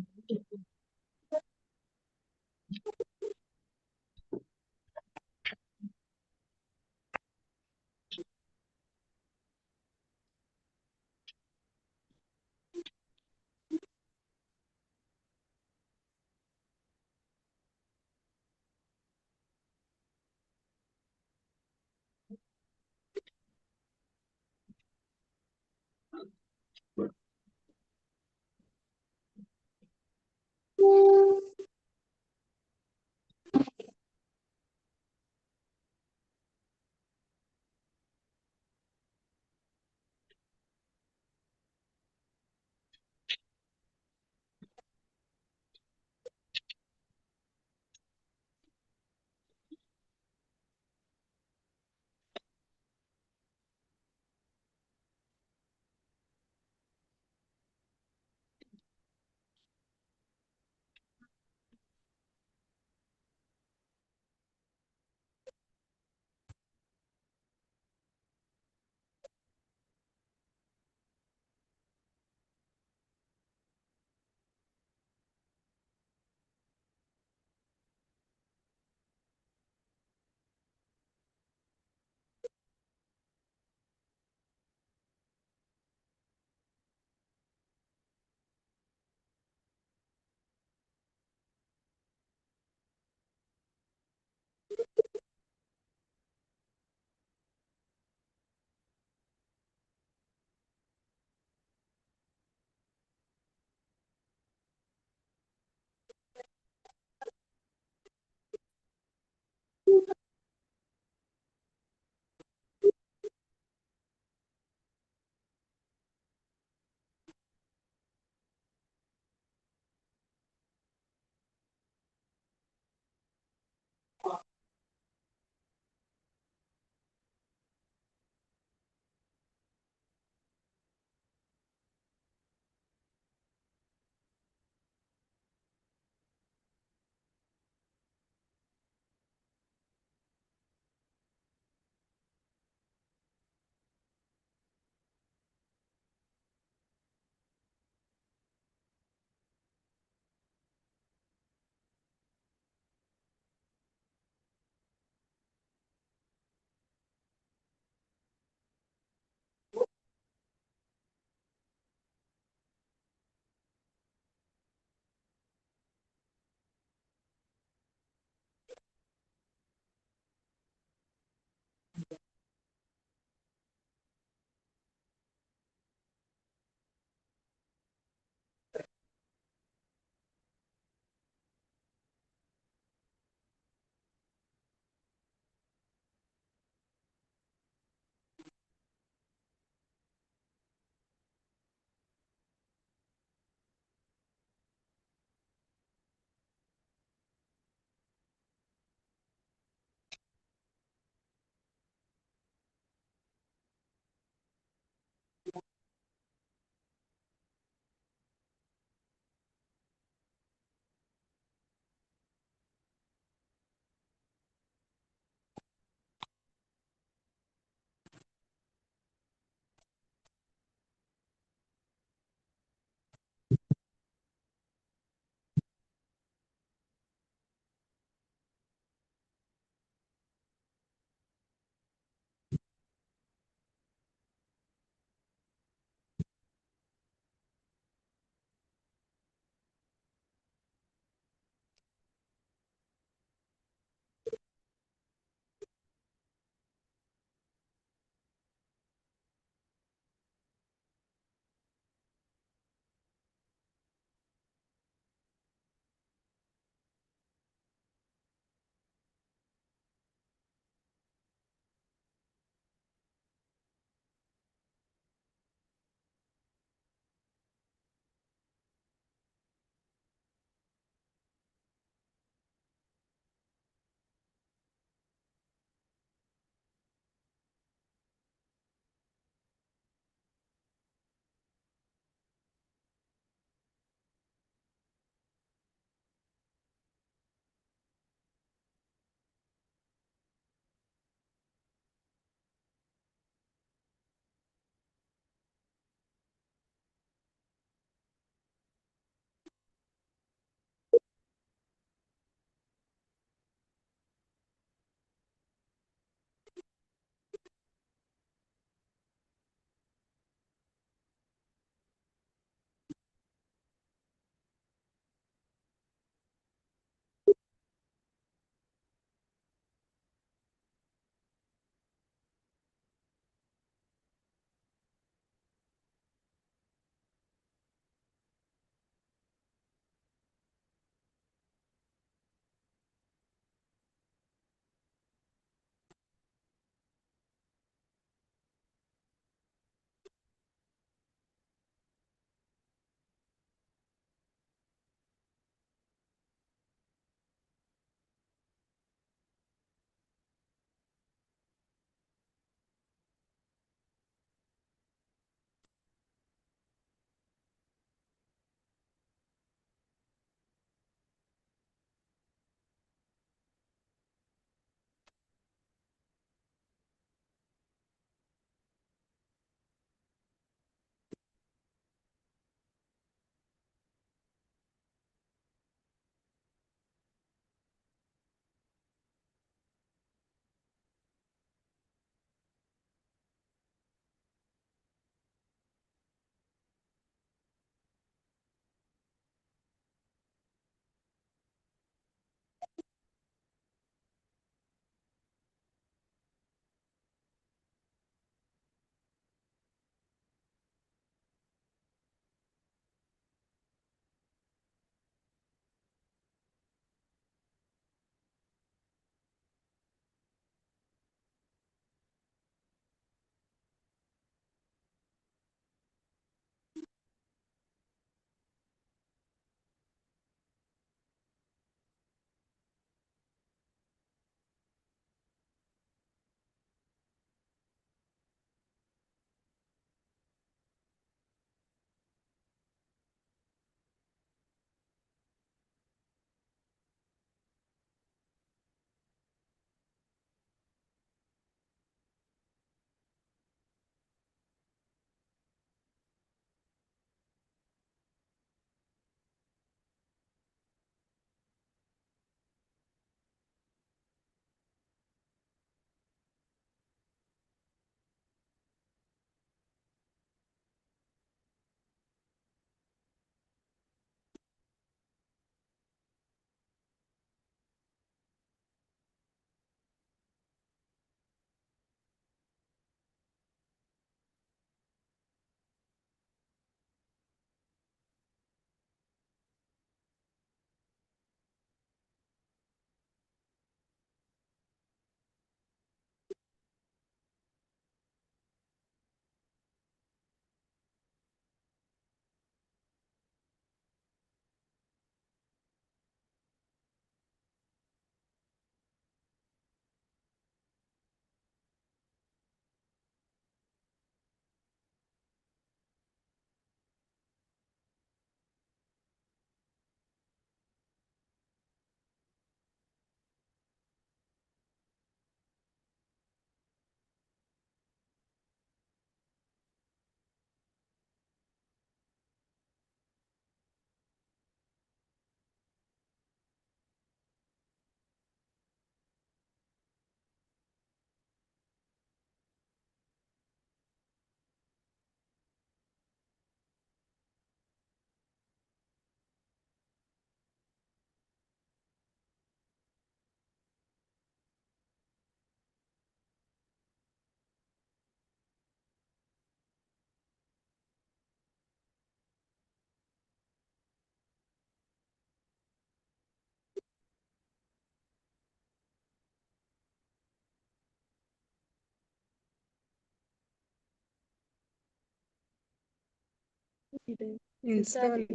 Install.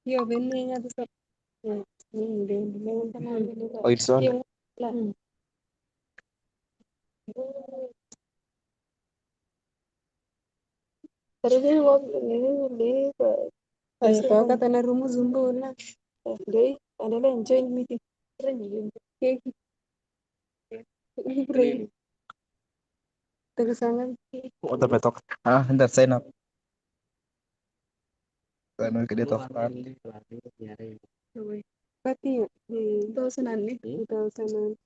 Hiyo venye sasa Oh, it's on. wakati na rumu zumbuna ndio endelea join meeting keki tegesanga What the talk? Ah, and that sign up. I know get it off. pati 2000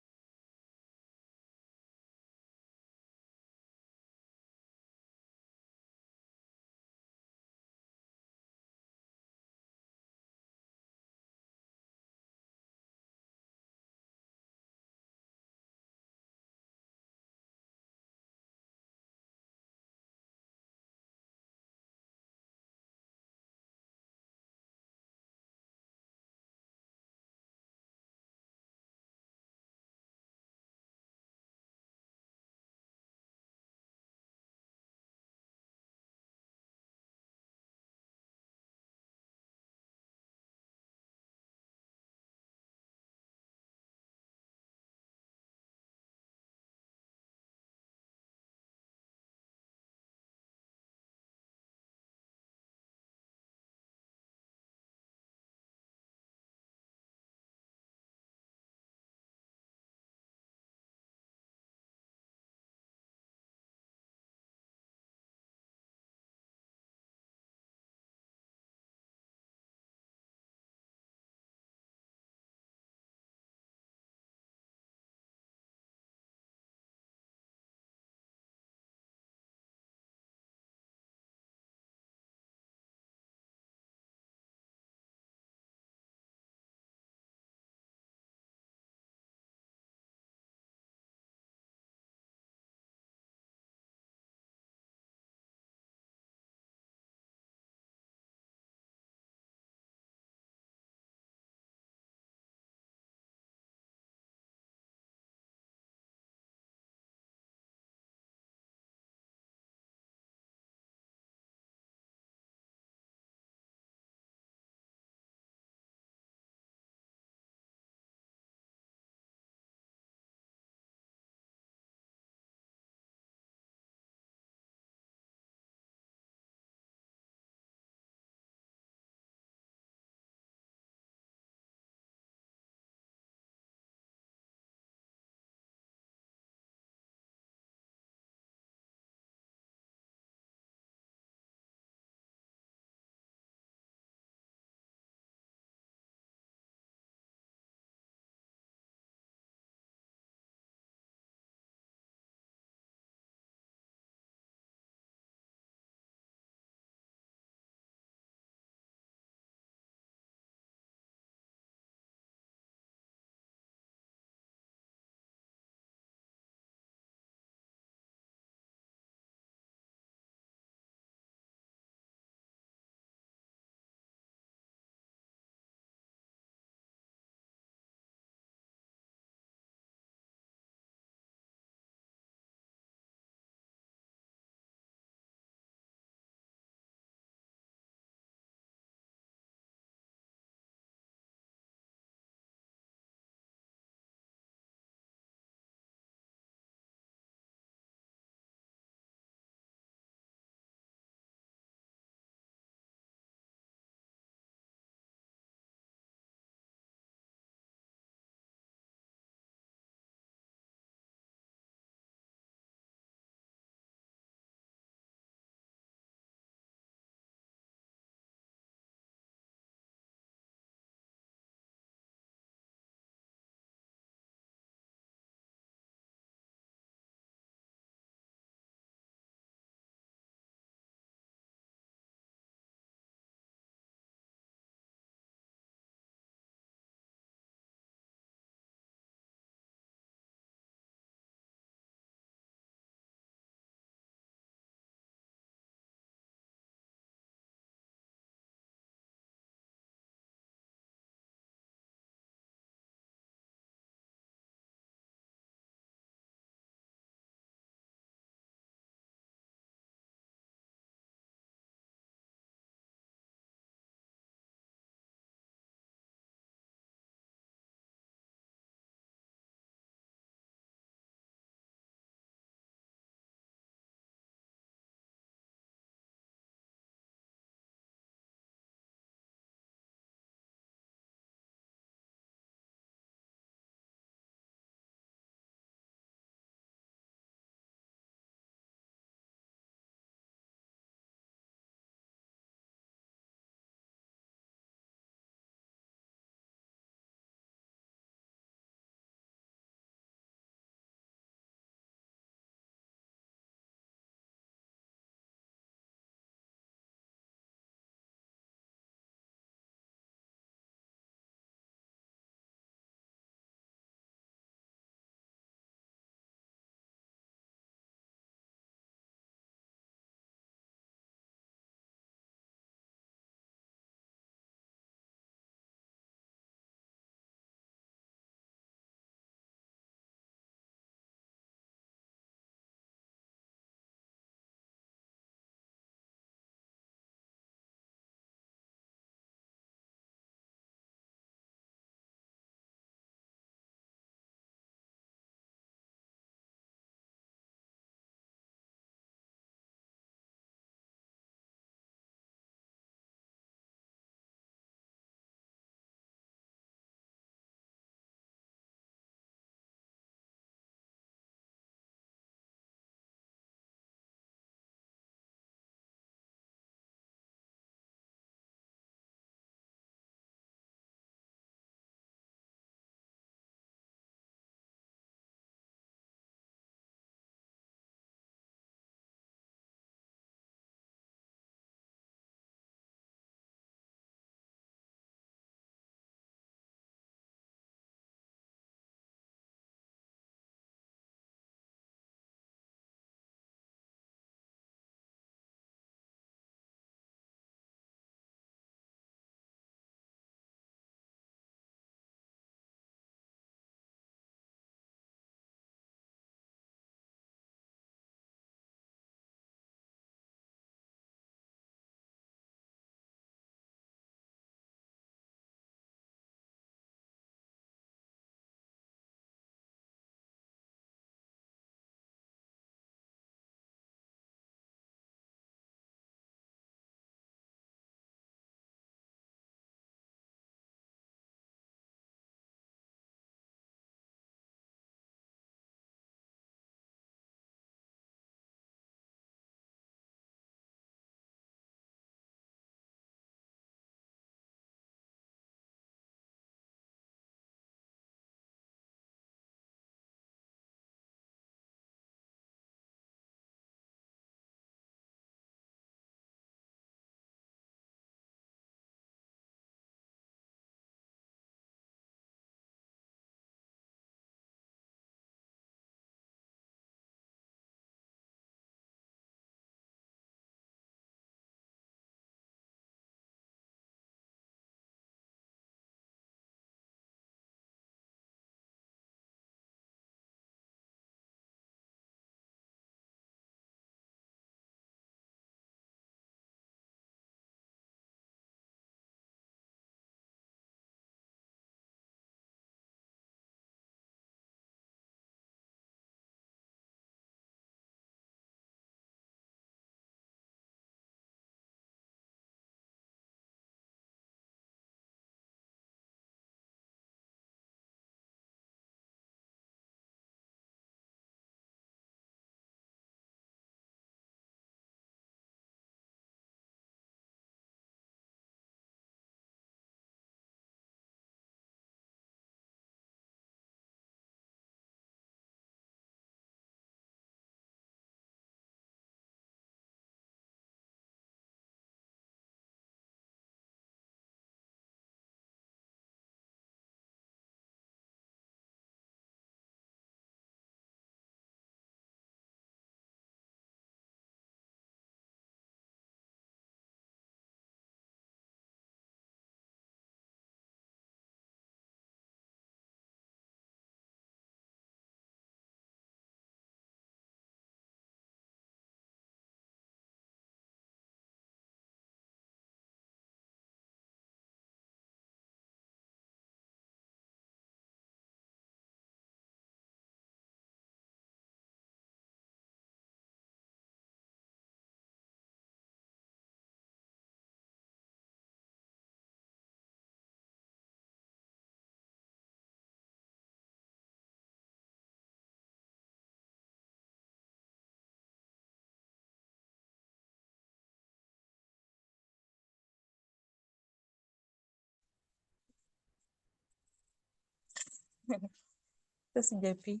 Sasa sijapi.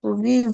Subiri.